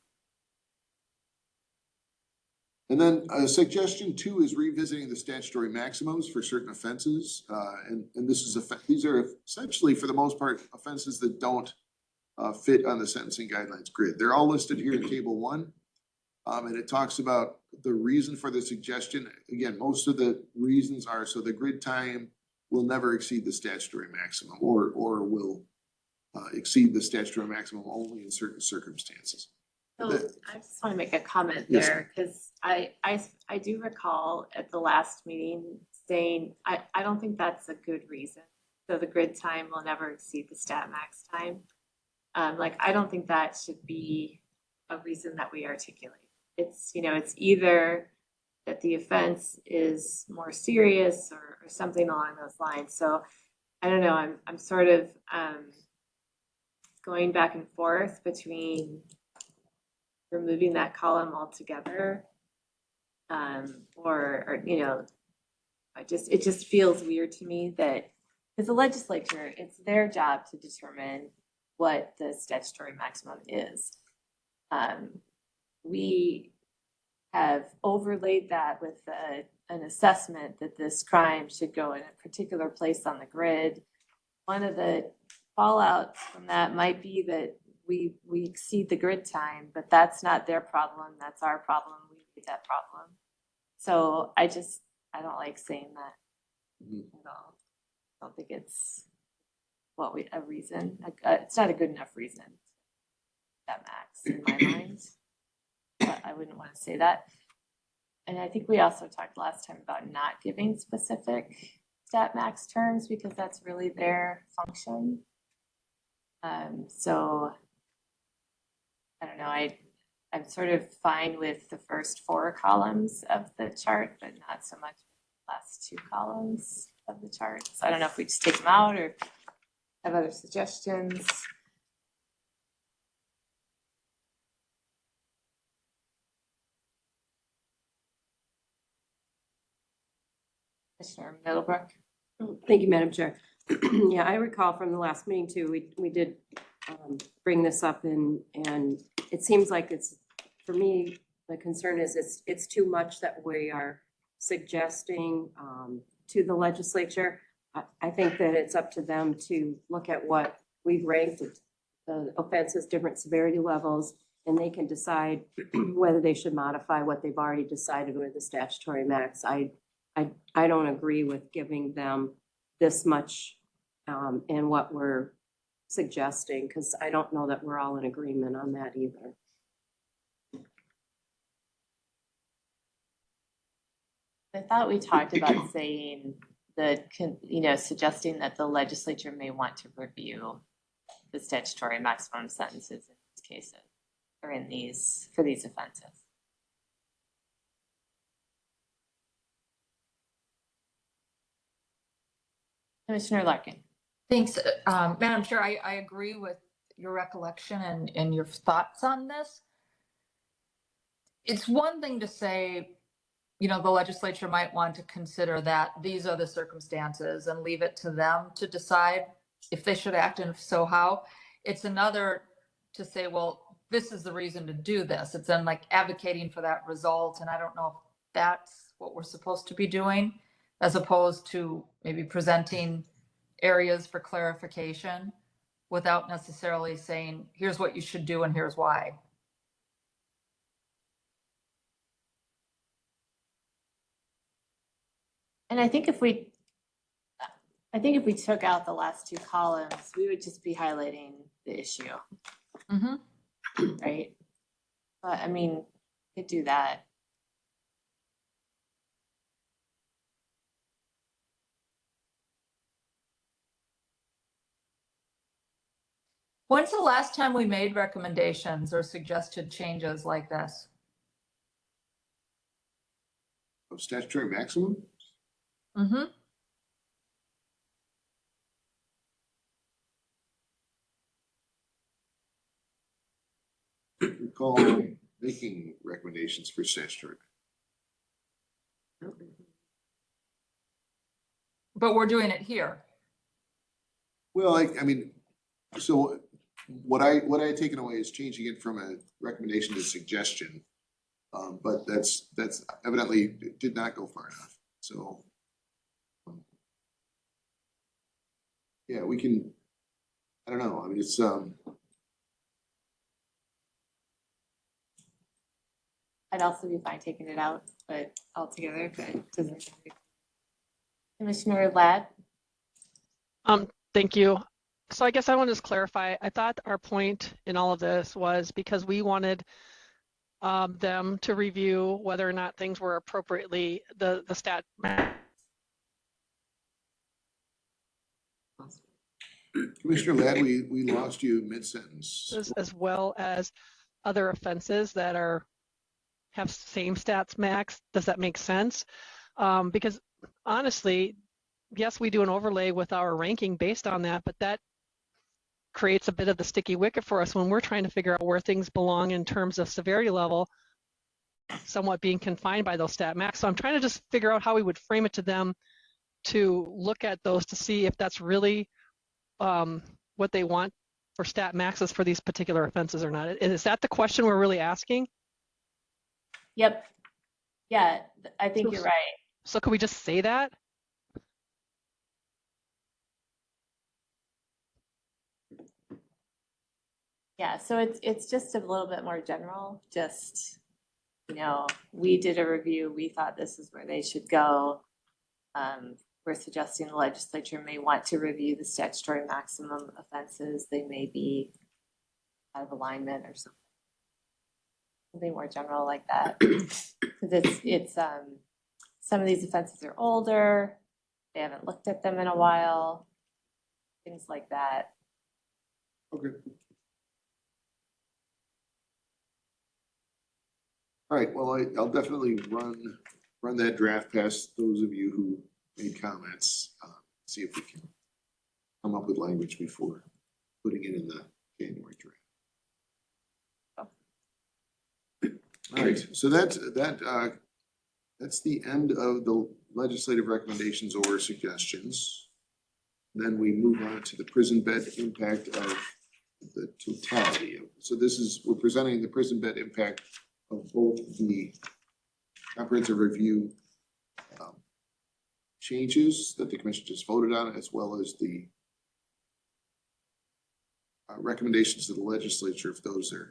And then suggestion 2 is revisiting the statutory maximums for certain offenses. And these are essentially, for the most part, offenses that don't fit on the sentencing guidelines grid. They're all listed here in table 1. And it talks about the reason for the suggestion. Again, most of the reasons are so the grid time will never exceed the statutory maximum or will exceed the statutory maximum only in certain circumstances. So I just want to make a comment Yes. there, because I do recall at the last meeting saying, I don't think that's a good reason. So the grid time will never exceed the stat max time. I don't think that should be a reason that we articulate. It's either that the offense is more serious or something along those lines. So I don't know, I'm sort of going back and forth between removing that column altogether, or it just feels weird to me that as a legislature, it's their job to determine what the statutory maximum is. We have overlaid that with an assessment that this crime should go in a particular place on the grid. One of the fallout from that might be that we exceed the grid time, but that's not their problem, that's our problem, we need that problem. So I don't like saying that at all. I don't think it's a reason, it's not a good enough reason. That max in my mind, but I wouldn't want to say that. And I think we also talked last time about not giving specific stat max terms because that's really their function. So I don't know, I'm sort of fine with the first 4 columns of the chart, but not so much the last 2 columns of the chart. So I don't know if we just take them out or have other suggestions. Commissioner Middlebrook. Thank you, Madam Chair. Yeah, I recall from the last meeting too, we did bring this up and it seems like for me, the concern is it's too much that we are suggesting to the legislature. I think that it's up to them to look at what we've ranked the offenses, different severity levels, and they can decide whether they should modify what they've already decided with the statutory max. I don't agree with giving them this much in what we're suggesting, because I don't know that we're all in agreement on that either. I thought we talked about saying that, suggesting that the legislature may want to review the statutory maximum sentences in these cases or for these offenses. Commissioner Larkin. Thanks, Madam Chair. I agree with your recollection and your thoughts on this. It's one thing to say, the legislature might want to consider that these are the circumstances and leave it to them to decide if they should act and if so, how. It's another to say, well, this is the reason to do this. It's then like advocating for that result. And I don't know if that's what we're supposed to be doing, as opposed to maybe presenting areas for clarification without necessarily saying, here's what you should do and here's why. And I think if we took out the last 2 columns, we would just be highlighting the issue. Mm-hmm. Right? But I mean, we could do that. When's the last time we made recommendations or suggested changes like this? Of statutory maximum? Mm-hmm. Recall making recommendations for statutory. But we're doing it here. Well, I mean, so what I had taken away is changing it from a recommendation to suggestion. But that's evidently did not go far enough. So yeah, we can, I don't know. I mean, it's I'd also be fine taking it out, but altogether, but it doesn't. Commissioner Ladd. Thank you. So I guess I want to just clarify. I thought our point in all of this was because we wanted them to review whether or not things were appropriately the stat. Commissioner Ladd, we lost you mid-sentence. As well as other offenses that have same stats max. Does that make sense? Because honestly, yes, we do an overlay with our ranking based on that, but that creates a bit of the sticky wicket for us when we're trying to figure out where things belong in terms of severity level, somewhat being confined by those stat max. So I'm trying to just figure out how we would frame it to them to look at those to see if that's really what they want for stat maxes for these particular offenses or not. Is that the question we're really asking? Yep. Yeah, I think you're right. So could we just say that? Yeah, so it's just a little bit more general, just, you know, we did a review, we thought this is where they should go. We're suggesting the legislature may want to review the statutory maximum offenses, they may be out of alignment or something. Something more general like that. Cause it's some of these offenses are older, they haven't looked at them in a while, things like that. Okay. All right, well, I'll definitely run that draft past those of you who made comments, see if we can come up with language before putting it in the January draft. All right, so that's the end of the legislative recommendations or suggestions. Then we move on to the prison bed impact of the totality. So we're presenting the prison bed impact of both the comprehensive review changes that the commission just voted on, as well as the recommendations to the legislature, if those are.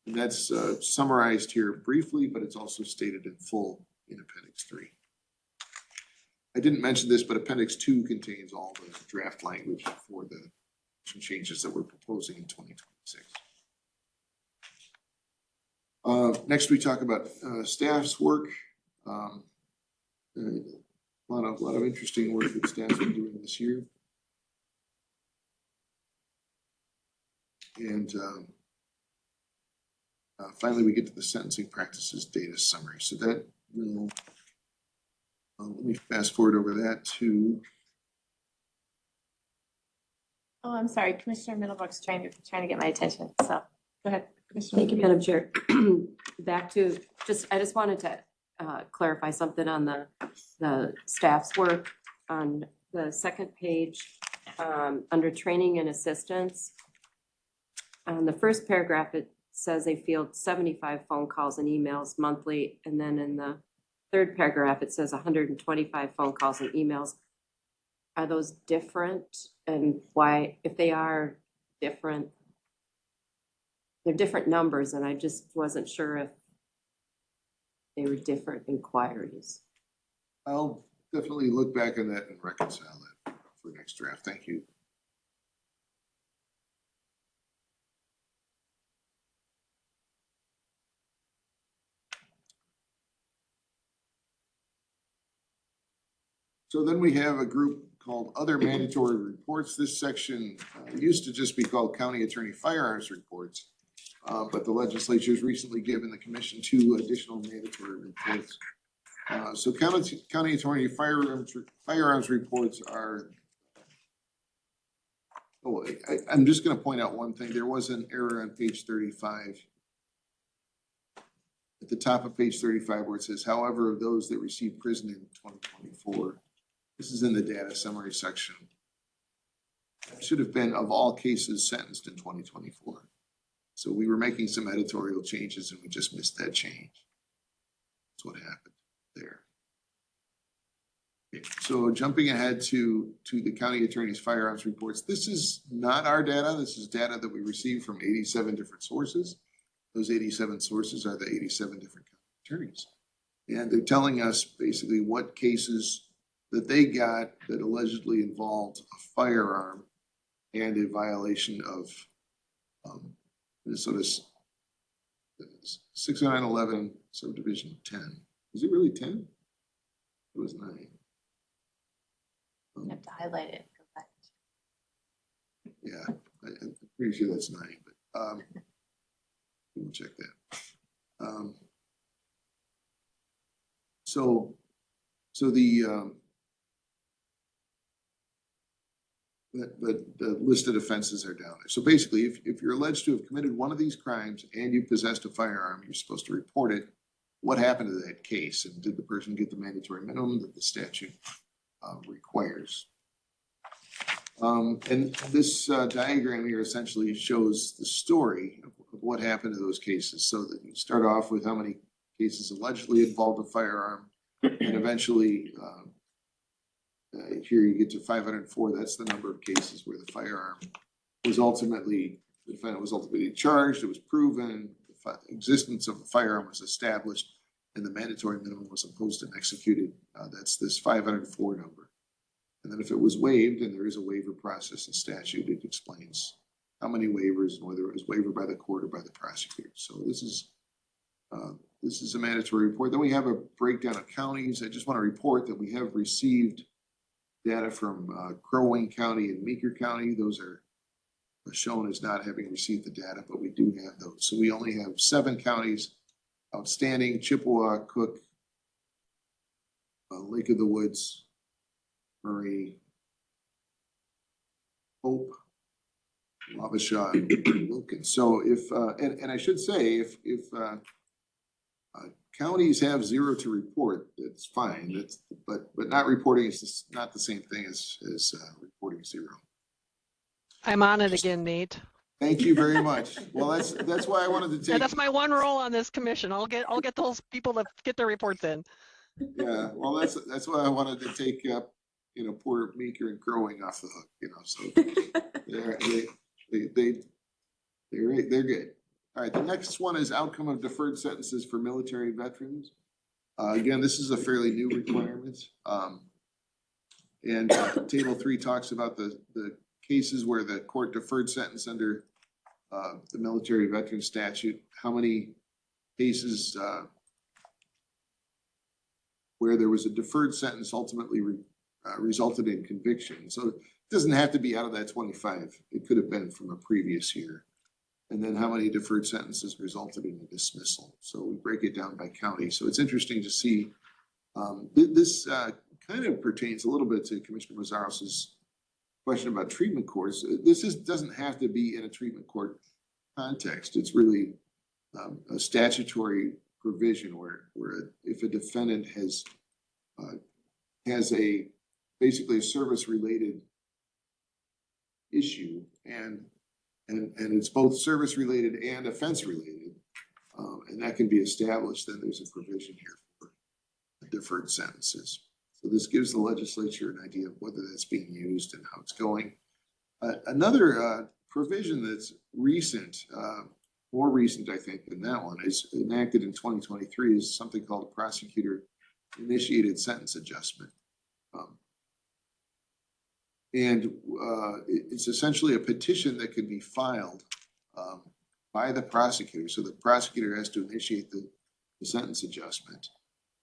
And that's summarized here briefly, but it's also stated in full in Appendix 3. I didn't mention this, but Appendix 2 contains all the draft language for the changes that we're proposing in 2026. Next, we talk about staff's work. A lot of interesting work that staff's been doing this year. And finally, we get to the sentencing practices data summary. So that will, let me fast forward over that to. Oh, I'm sorry, Commissioner Middlebrook's trying to get my attention, so go ahead. Thank you, Madam Chair. Back to I just wanted to clarify something on the staff's work on the second page, under training and assistance. On the first paragraph, it says they field 75 phone calls and emails monthly, and then in the third paragraph, it says 125 phone calls and emails. Are those different, and why, if they are different? They're different numbers, and I just wasn't sure if they were different inquiries. I'll definitely look back on that and reconcile that for next draft. Thank you. So then we have a group called Other Mandatory Reports. This section used to just be called County Attorney Firearms Reports. But the legislature has recently given the commission 2 additional mandatory reports. So county attorney firearms reports are. Oh, I'm just going to point out one thing. There was an error on page 35. At the top of page 35, where it says, however, of those that received prison in 2024. This is in the data summary section. It should have been of all cases sentenced in 2024. So we were making some editorial changes and we just missed that change. That's what happened there. Okay, so jumping ahead to the county attorney's firearms reports. This is not our data. This is data that we received from 87 different sources. Those 87 sources are the 87 different county attorneys. And they're telling us basically what cases that they got that allegedly involved a firearm and a violation of Minnesota's 60911 subdivision 10. Was it really 10? It was 9. You have to highlight it. Go back. Yeah, I'm pretty sure that's 9, but we'll check that. So the listed offenses are down there. So basically, if you're alleged to have committed one of these crimes and you possessed a firearm, you're supposed to report it. What happened to that case? And did the person get the mandatory minimum that the statute requires? And this diagram here essentially shows the story of what happened to those cases. So that you start off with how many cases allegedly involved a firearm, and eventually here you get to 504. That's the number of cases where the firearm was ultimately the defendant was ultimately charged, it was proven, the existence of a firearm was established, and the mandatory minimum was imposed and executed. That's this 504 number. And then if it was waived, and there is a waiver process in statute, it explains how many waivers and whether it was waiver by the court or by the prosecutor. So this is a mandatory report. Then we have a breakdown of counties. I just want to report that we have received data from Crow Wing County and Meeker County. Those are shown as not having received the data, but we do have those. So we only have 7 counties outstanding: Chippewa, Cook, Lake of the Woods, Murray, Hope, Wabasha, and Wilkins. So if, and I should say, if counties have 0 to report, that's fine. But not reporting is just not the same thing as reporting 0. I'm on it again, Nate. Thank you very much. Well, that's why I wanted to take. And that's my one role on this commission. I'll get those people to get their reports in. Yeah, well, that's why I wanted to take poor Meeker and Crow Wing off the hook. So they're good. All right, the next one is outcome of deferred sentences for military veterans. Again, this is a fairly new requirement. And Table 3 talks about the cases where the court deferred sentence under the military veteran statute, how many cases where there was a deferred sentence ultimately resulted in conviction. So it doesn't have to be out of that 25. It could have been from a previous year. And then how many deferred sentences resulted in a dismissal. So we break it down by county. So it's interesting to see. This kind of pertains a little bit to Commissioner Mazaros's question about treatment courts. This doesn't have to be in a treatment court context. It's really a statutory provision where if a defendant has basically a service related issue and it's both service related and offense related, and that can be established, then there's a provision here for deferred sentences. So this gives the legislature an idea of whether that's being used and how it's going. Another provision that's recent, more recent, I think, than that one, is enacted in 2023, is something called a prosecutor initiated sentence adjustment. And it's essentially a petition that can be filed by the prosecutor. So the prosecutor has to initiate the sentence adjustment.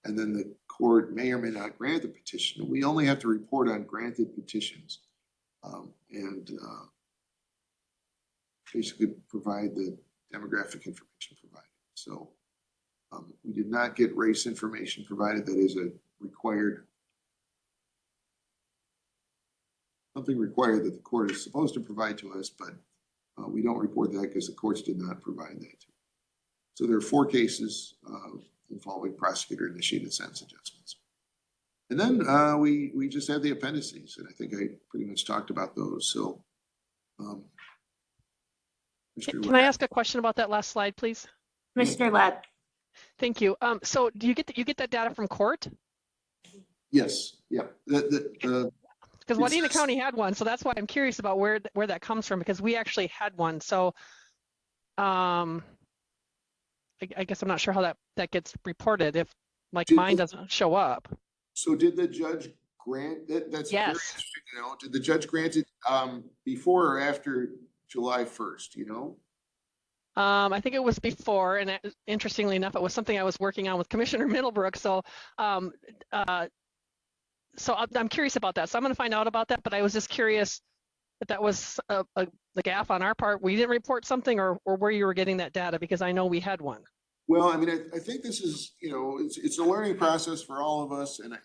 And then the court may or may not grant the petition. We only have to report on granted petitions and basically provide the demographic information provided. So we did not get race information provided. That is a required, something required that the court is supposed to provide to us, but we don't report that because the courts did not provide that to us. So there are 4 cases involving prosecutor initiated sentence adjustments. And then we just have the appendices, and I think I pretty much talked about those. So Can I ask a question about that last slide, please? Commissioner Lett. Thank you. So do you get that data from court? Yes. Yeah. Because Wadena County had one, so that's why I'm curious about where that comes from, because we actually had one. So I guess I'm not sure how that gets reported if mine doesn't show up. So did the judge grant that? That's yes. Very interesting to know. Did the judge grant it before or after July 1st, you know? I think it was before, and interestingly enough, it was something I was working on with Commissioner Middlebrook. So so I'm curious about that. So I'm going to find out about that, but I was just curious if that was the gaffe on our part. We didn't report something, or where you were getting that data, because I know we had one. Well, I mean, I think this is, it's a learning process for all of us. And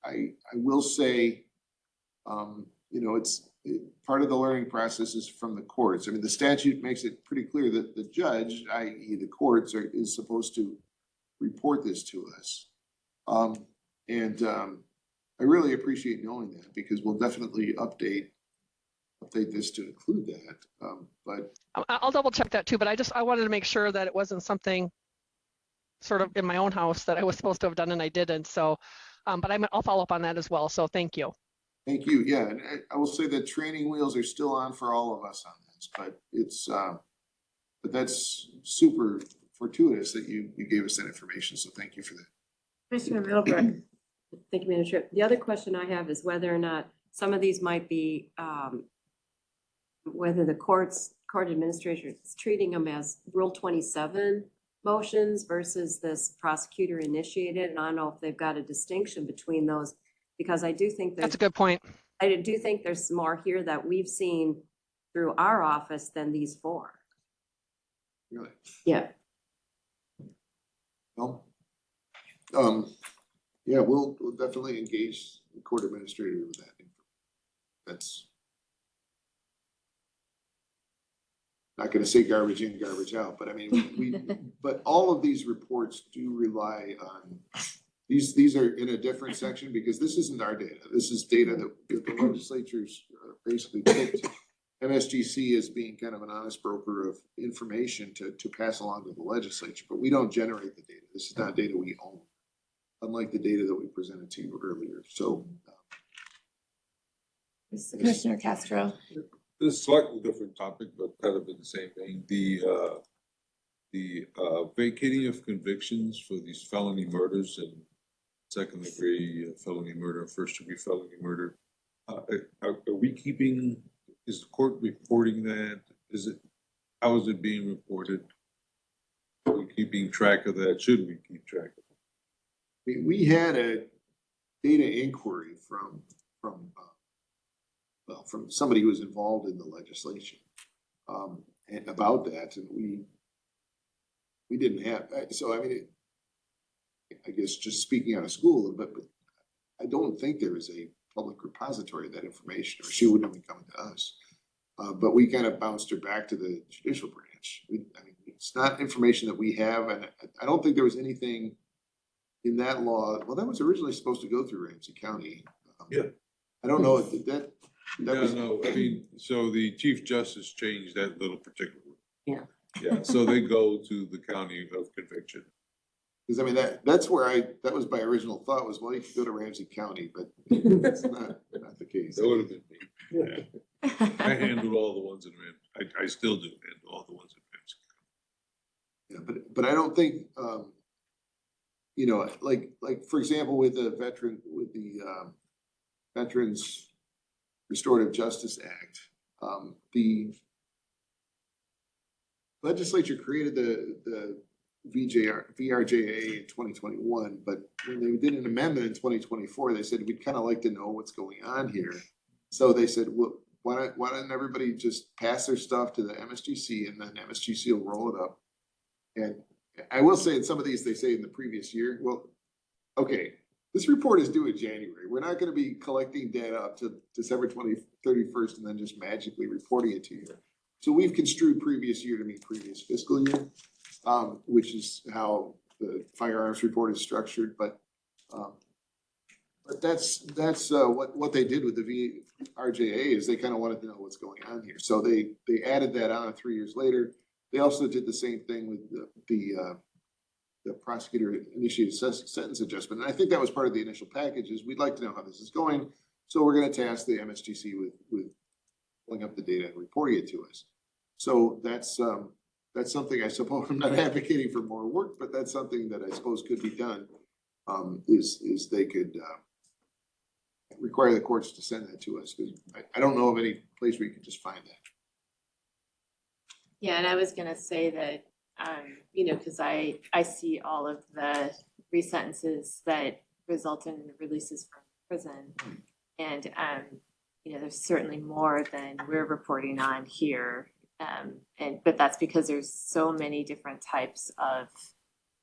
I will say, it's part of the learning process is from the courts. I mean, the statute makes it pretty clear that the judge, i.e. the courts, is supposed to report this to us. I really appreciate knowing that, because we'll definitely update this to include that. But I'll double check that too. But I wanted to make sure that it wasn't something sort of in my own house that I was supposed to have done and I didn't. So, but I'll follow up on that as well. So thank you. Thank you. Yeah, and I will say that training wheels are still on for all of us on that. questions, but it's, but that's super fortuitous that you gave us that information, so thank you for that. Commissioner Middlebrook. Thank you, Madam Chair. The other question I have is whether or not some of these might be, whether the court administrator is treating them as Rule 27 motions versus this prosecutor initiated. And I don't know if they've got a distinction between those, because I do think That's a good point. I do think there's more here that we've seen through our office than these four. Really? Yeah. Well, yeah, we'll definitely engage the court administrator with that. That's not gonna say garbage in, garbage out, but I mean, but all of these reports do rely on, these are in a different section because this isn't our data. This is data that the legislatures basically picked MSGC as being kind of an honest broker of information to pass along to the legislature, but we don't generate the data. This is not data we own, unlike the data that we presented to you earlier. So, Commissioner Castro. This is a slightly different topic, but kind of in the same vein. The vacating of convictions for these felony murders and second degree felony murder and first degree felony murder. Are we keeping, is the court reporting that? How is it being reported? Are we keeping track of that? Should we keep track of it? we had a data inquiry from somebody who was involved in the legislation, and about that, and we didn't have, so I mean, I guess just speaking out of school a little bit, but I don't think there is a public repository of that information, or she wouldn't have been coming to us. But we kind of bounced her back to the judicial branch. I mean, it's not information that we have, and I don't think there was anything in that law. Well, that was originally supposed to go through Ramsey County. Yeah. I don't know if that was. No, I mean, so the Chief Justice changed that little particular. Yeah. Yeah, so they go to the county of conviction. Because I mean, that's where that was my original thought was, well, you could go to Ramsey County, but that's not the case. That would have been me. Yeah. I handled all the ones in Ramsey. I still do handle all the ones in Ramsey. Yeah, but I don't think, you know, like for example, with the Veterans Restorative Justice Act, the legislature created the VRJA in 2021, but when they did an amendment in 2024, they said, we'd kind of like to know what's going on here. So they said, well, why don't everybody just pass their stuff to the MSGC, and then MSGC will roll it up. And I will say in some of these, they say in the previous year, well, okay, this report is due in January. We're not going to be collecting data up to December 31st and then just magically reporting it to you. So we've construed previous year to mean previous fiscal year, which is how the firearms report is structured. But that's what they did with the VRJA is they kind of wanted to know what's going on here. So they added that on 3 years later. They also did the same thing with the prosecutor initiated sentence adjustment. And I think that was part of the initial package is we'd like to know how this is going. So we're going to task the MSGC with pulling up the data and reporting it to us. So that's something I suppose I'm not advocating for more work, but that's something that I suppose could be done. Is they could require the courts to send that to us, because I don't know of any place where you can just find that. Yeah, and I was gonna say that, you know, because I see all of the resentences that result in releases from prison. And, you know, there's certainly more than we're reporting on here. But that's because there's so many different types of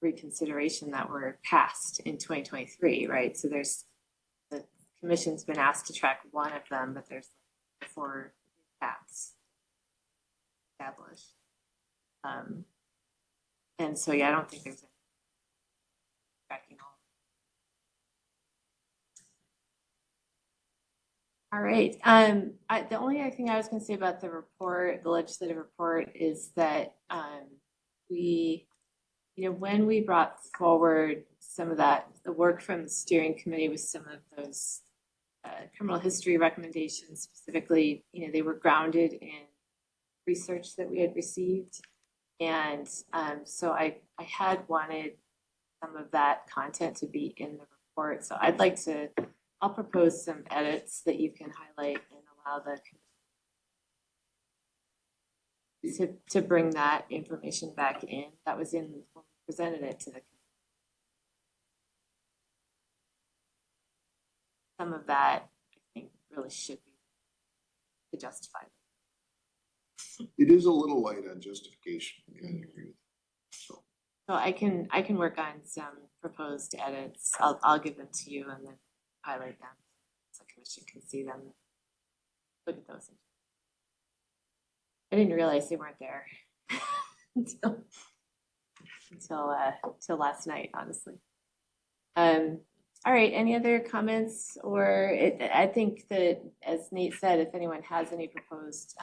reconsideration that were passed in 2023, right? So the commission's been asked to track one of them, but there's 4 paths established. And so, yeah, I don't think there's any tracking all right. The only other thing I was going to say about the report, the legislative report, is that we, you know, when we brought forward some of that, the work from the steering committee with some of those criminal history recommendations specifically, you know, they were grounded in research that we had received. And so I had wanted some of that content to be in the report. So I'll propose some edits that you can highlight and allow to bring that information back in. That was in when we presented it to the. Some of that, I think, really should be to justify. It is a little light on justification. Yeah, I agree with you. So I can work on some proposed edits. I'll give them to you and then highlight them so the commission can see them. Look at those. I didn't realize they weren't there until last night, honestly. All right, any other comments I think that, as Nate said, if anyone has any proposed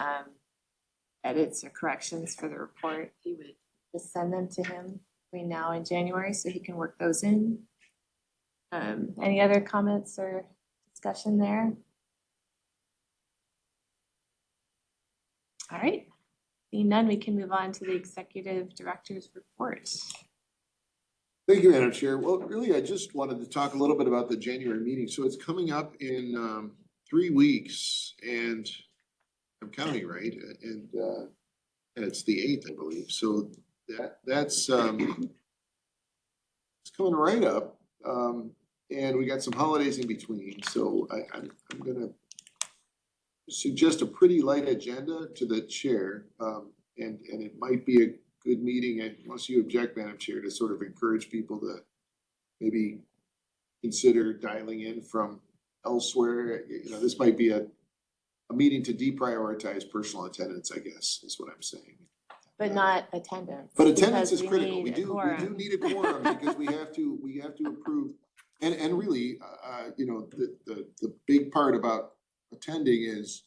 edits or corrections for the report, he would just send them to him between now and January so he can work those in. Any other comments or discussion there? All right, seeing none, we can move on to the executive director's report. Thank you, Madam Chair. Well, really, I just wanted to talk a little bit about the January meeting. So it's coming up in 3 weeks, and I'm counting right, and it's the 8th, I believe. So that's it's coming right up, and we got some holidays in between. So I'm gonna suggest a pretty light agenda to the chair, and it might be a good meeting, unless you object, Madam Chair, to sort of encourage people to maybe consider dialing in from elsewhere. You know, this might be a meeting to deprioritize personal attendance, I guess, is what I'm saying. But not attendance. But attendance is because critical. We need a do quorum. need a quorum because we have to approve. And really, you know, the big part about attending is,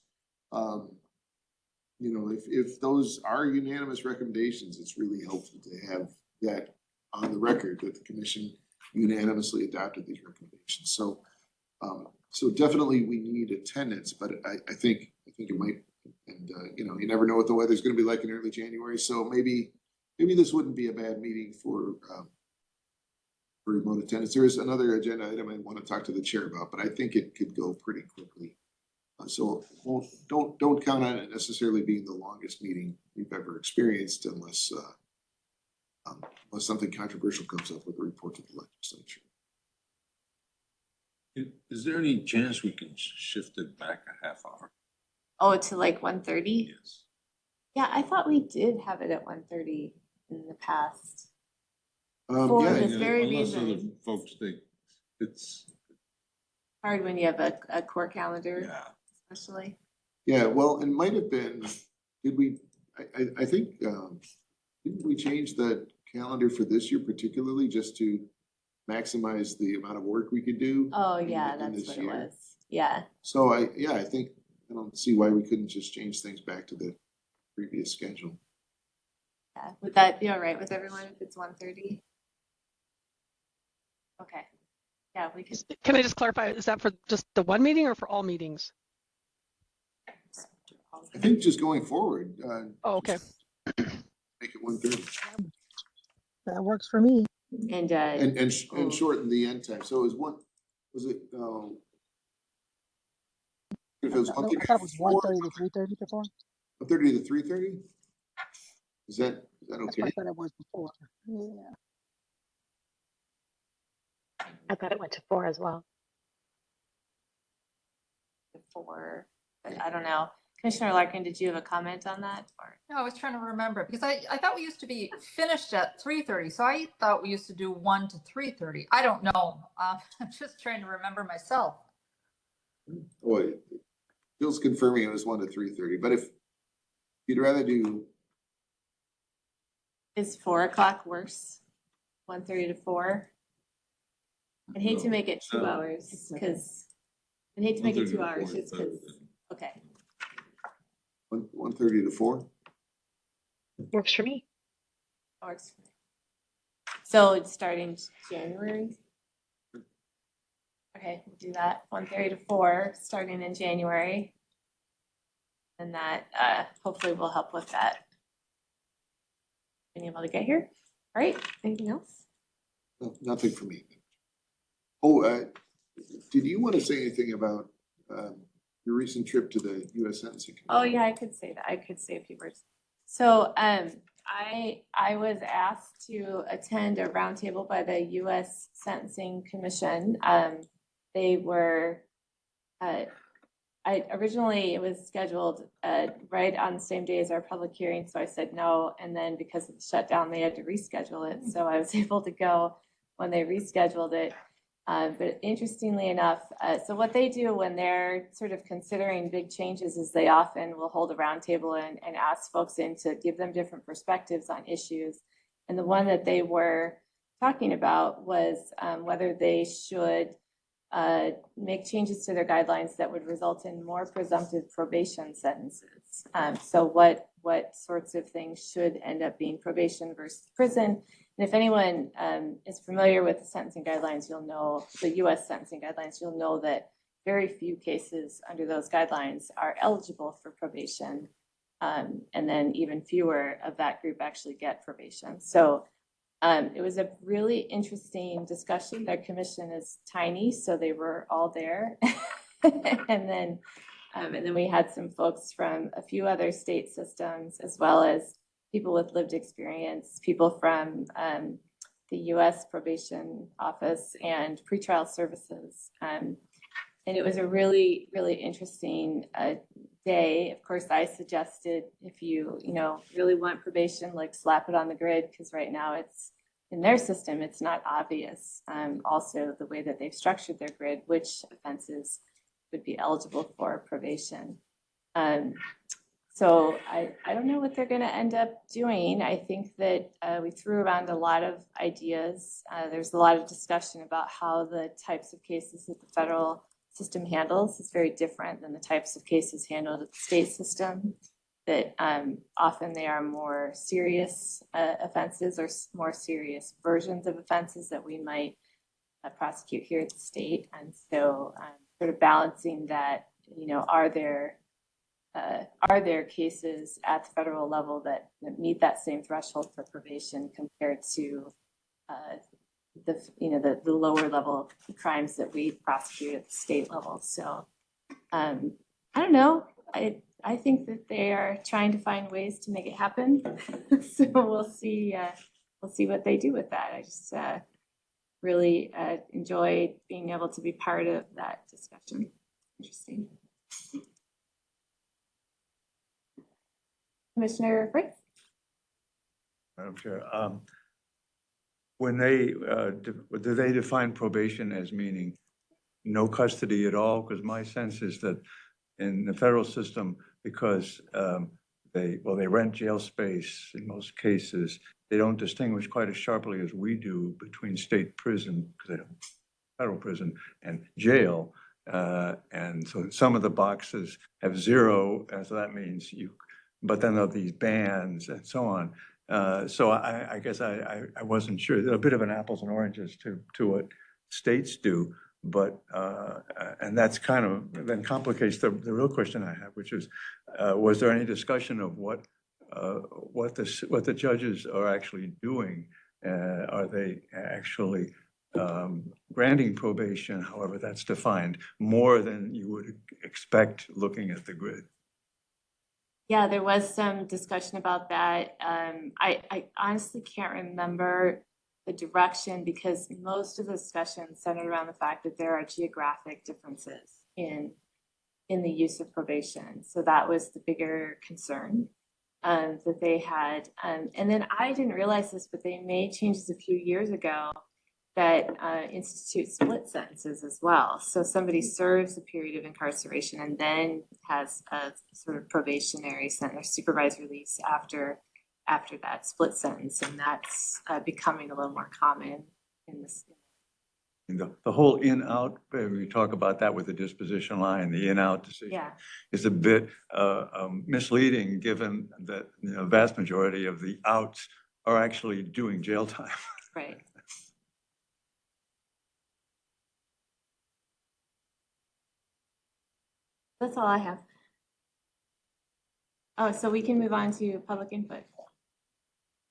you know, if those are unanimous recommendations, it's really helpful to have that on the record that the commission unanimously adopted these recommendations. So, so definitely we need attendance, but I think it might, and you know, you never know what the weather's going to be like in early January. So maybe this wouldn't be a bad meeting for remote attendance. There is another agenda item I want to talk to the chair about, but I think it could go pretty quickly. So don't count on it necessarily being the longest meeting you've ever experienced unless something controversial comes up with a report to the legislature. Is there any chance we can shift it back a half hour? Oh, to like 1:30? Yes. Yeah, I thought we did have it at 1:30 in the past. For Yeah, this very Unless other reason. folks think it's, Hard when you have a core calendar, yeah. especially. yeah, well, it might have been, did we, I think, didn't we change the calendar for this year particularly just to maximize the amount of work we could do? Oh, in yeah, this that's what it year? was. Yeah. So I think, I don't see why we couldn't just change things back to the previous schedule. Yeah. Would that be all right with everyone if it's 1:30? Okay. Yeah, we could. Can I just clarify, is that for just the one meeting or for all meetings? I think just going forward. Oh, okay. Make it 1:30 That works for me. And and shorten the end time. So it was if it was I thought it was 1:30 to 3:30 before. 1:30 to 3:30? Is that That's okay? what I thought it was before. Yeah. I thought it went to 4 as well. before, but I don't know. Commissioner Larkin, did you have a comment on that? Or No, I was trying to remember because I thought we used to be finished at 3:30. So I thought we used to do 1 to 3:30. I don't know. I'm just trying to remember myself. Boy, Bill's confirming it was 1 to 3:30, but if you'd rather do, is 4 o'clock worse? 1:30 to 4? I'd hate to make it 2 No. hours because I'd hate to make it 2 1:30 to hours 4 is just better because, than- okay. 1:30 to 4? Works for me. That works for me. So it's starting January? Okay, we'll do that. 1:30 to 4, starting in January. And that hopefully will help with that. Being able to get here. All right, anything else? No, nothing for me. Oh, did you want to say anything about your recent trip to the U.S. Sentencing Commission? Oh, yeah, I could say that. I could say a few words. So I was asked to attend a roundtable by the U.S. Sentencing Commission. They were, originally it was scheduled right on the same day as our public hearing, so I said no. And then because of the shutdown, they had to reschedule it. So I was able to go when they rescheduled it. But interestingly enough, so what they do when they're sort of considering big changes is they often will hold a roundtable and ask folks in to give them different perspectives on issues. And the one that they were talking about was whether they should make changes to their guidelines that would result in more presumptive probation sentences. So what sorts of things should end up being probation versus prison? And if anyone is familiar with the sentencing guidelines, you'll know the U.S. sentencing guidelines, you'll know that very few cases under those guidelines are eligible for probation. And then even fewer of that group actually get probation. So it was a really interesting discussion. Their commission is tiny, so they were all there. And then we had some folks from a few other state systems, as well as people with lived experience, people from the U.S. Probation Office and pretrial services. And it was a really, really interesting day. Of course, I suggested if you really want probation, like slap it on the grid, because right now it's in their system, it's not obvious. Also, the way that they've structured their grid, which offenses would be eligible for probation. So I don't know what they're going to end up doing. I think that we threw around a lot of ideas. There's a lot of discussion about how the types of cases that the federal system handles is very different than the types of cases handled at the state system. That often they are more serious offenses or more serious versions of offenses that we might prosecute here at the state. And so sort of balancing that, are there cases at the federal level that meet that same threshold for probation compared to the lower level crimes that we prosecute at the state level? So I don't know. I think that they are trying to find ways to make it happen. So we'll see what they do with that. I just really enjoyed being able to be part of that discussion. Interesting. Commissioner Fritz? Madam Chair, when they, do they define probation as meaning no custody at all? Because my sense is that in the federal system, because they rent jail space in most cases, they don't distinguish quite as sharply as we do between state prison, federal prison, and jail. And so some of the boxes have 0, and so that means but then there are these bans and so on. So I guess I wasn't sure. They're a bit of an apples and oranges to what states do, but and that's kind of then complicates the real question I have, which is, was there any discussion of what the judges are actually doing? Are they actually granting probation, however that's defined, more than you would expect looking at the grid? Yeah, there was some discussion about that. I honestly can't remember the direction because most of the discussion centered around the fact that there are geographic differences in the use of probation. So that was the bigger concern that they had. And then I didn't realize this, but they made changes a few years ago that institute split sentences as well. So somebody serves a period of incarceration and then has a sort of probationary sentence or supervised release after that split sentence. And that's becoming a little more common in this. The whole in-out, we talk about that with the disposition line, the in-out decision is a bit misleading given that the vast majority of the outs are actually doing jail time. Right. That's all I have. Oh, so we can move on to public input.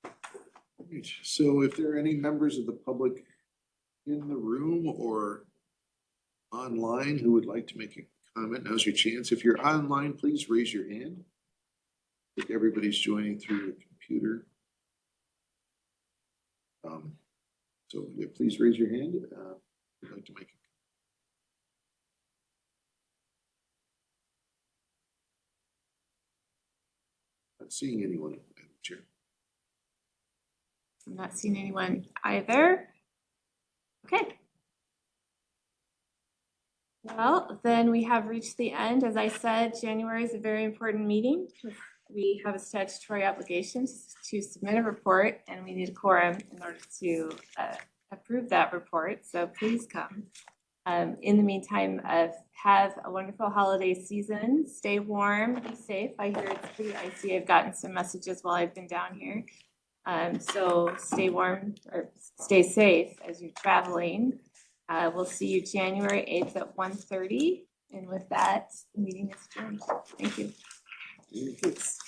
Right. So if there are any members of the public in the room or online who would like to make a comment, now's your chance. If you're online, please raise your hand. I think everybody's joining through the computer. So yeah, please raise your hand if you'd like to make a Not seeing anyone, Madam Chair. I'm not seeing anyone either. Okay. Well, then we have reached the end. As I said, January is a very important meeting. We have a statutory obligation to submit a report, and we need a quorum in order to approve that report. So please come. In the meantime, have a wonderful holiday season. Stay warm, be safe. I hear it's pretty icy. I've gotten some messages while I've been down here. So stay warm or stay safe as you're traveling. We'll see you January 8th at 1:30. And with that, the meeting is adjourned. Thank you. Thanks.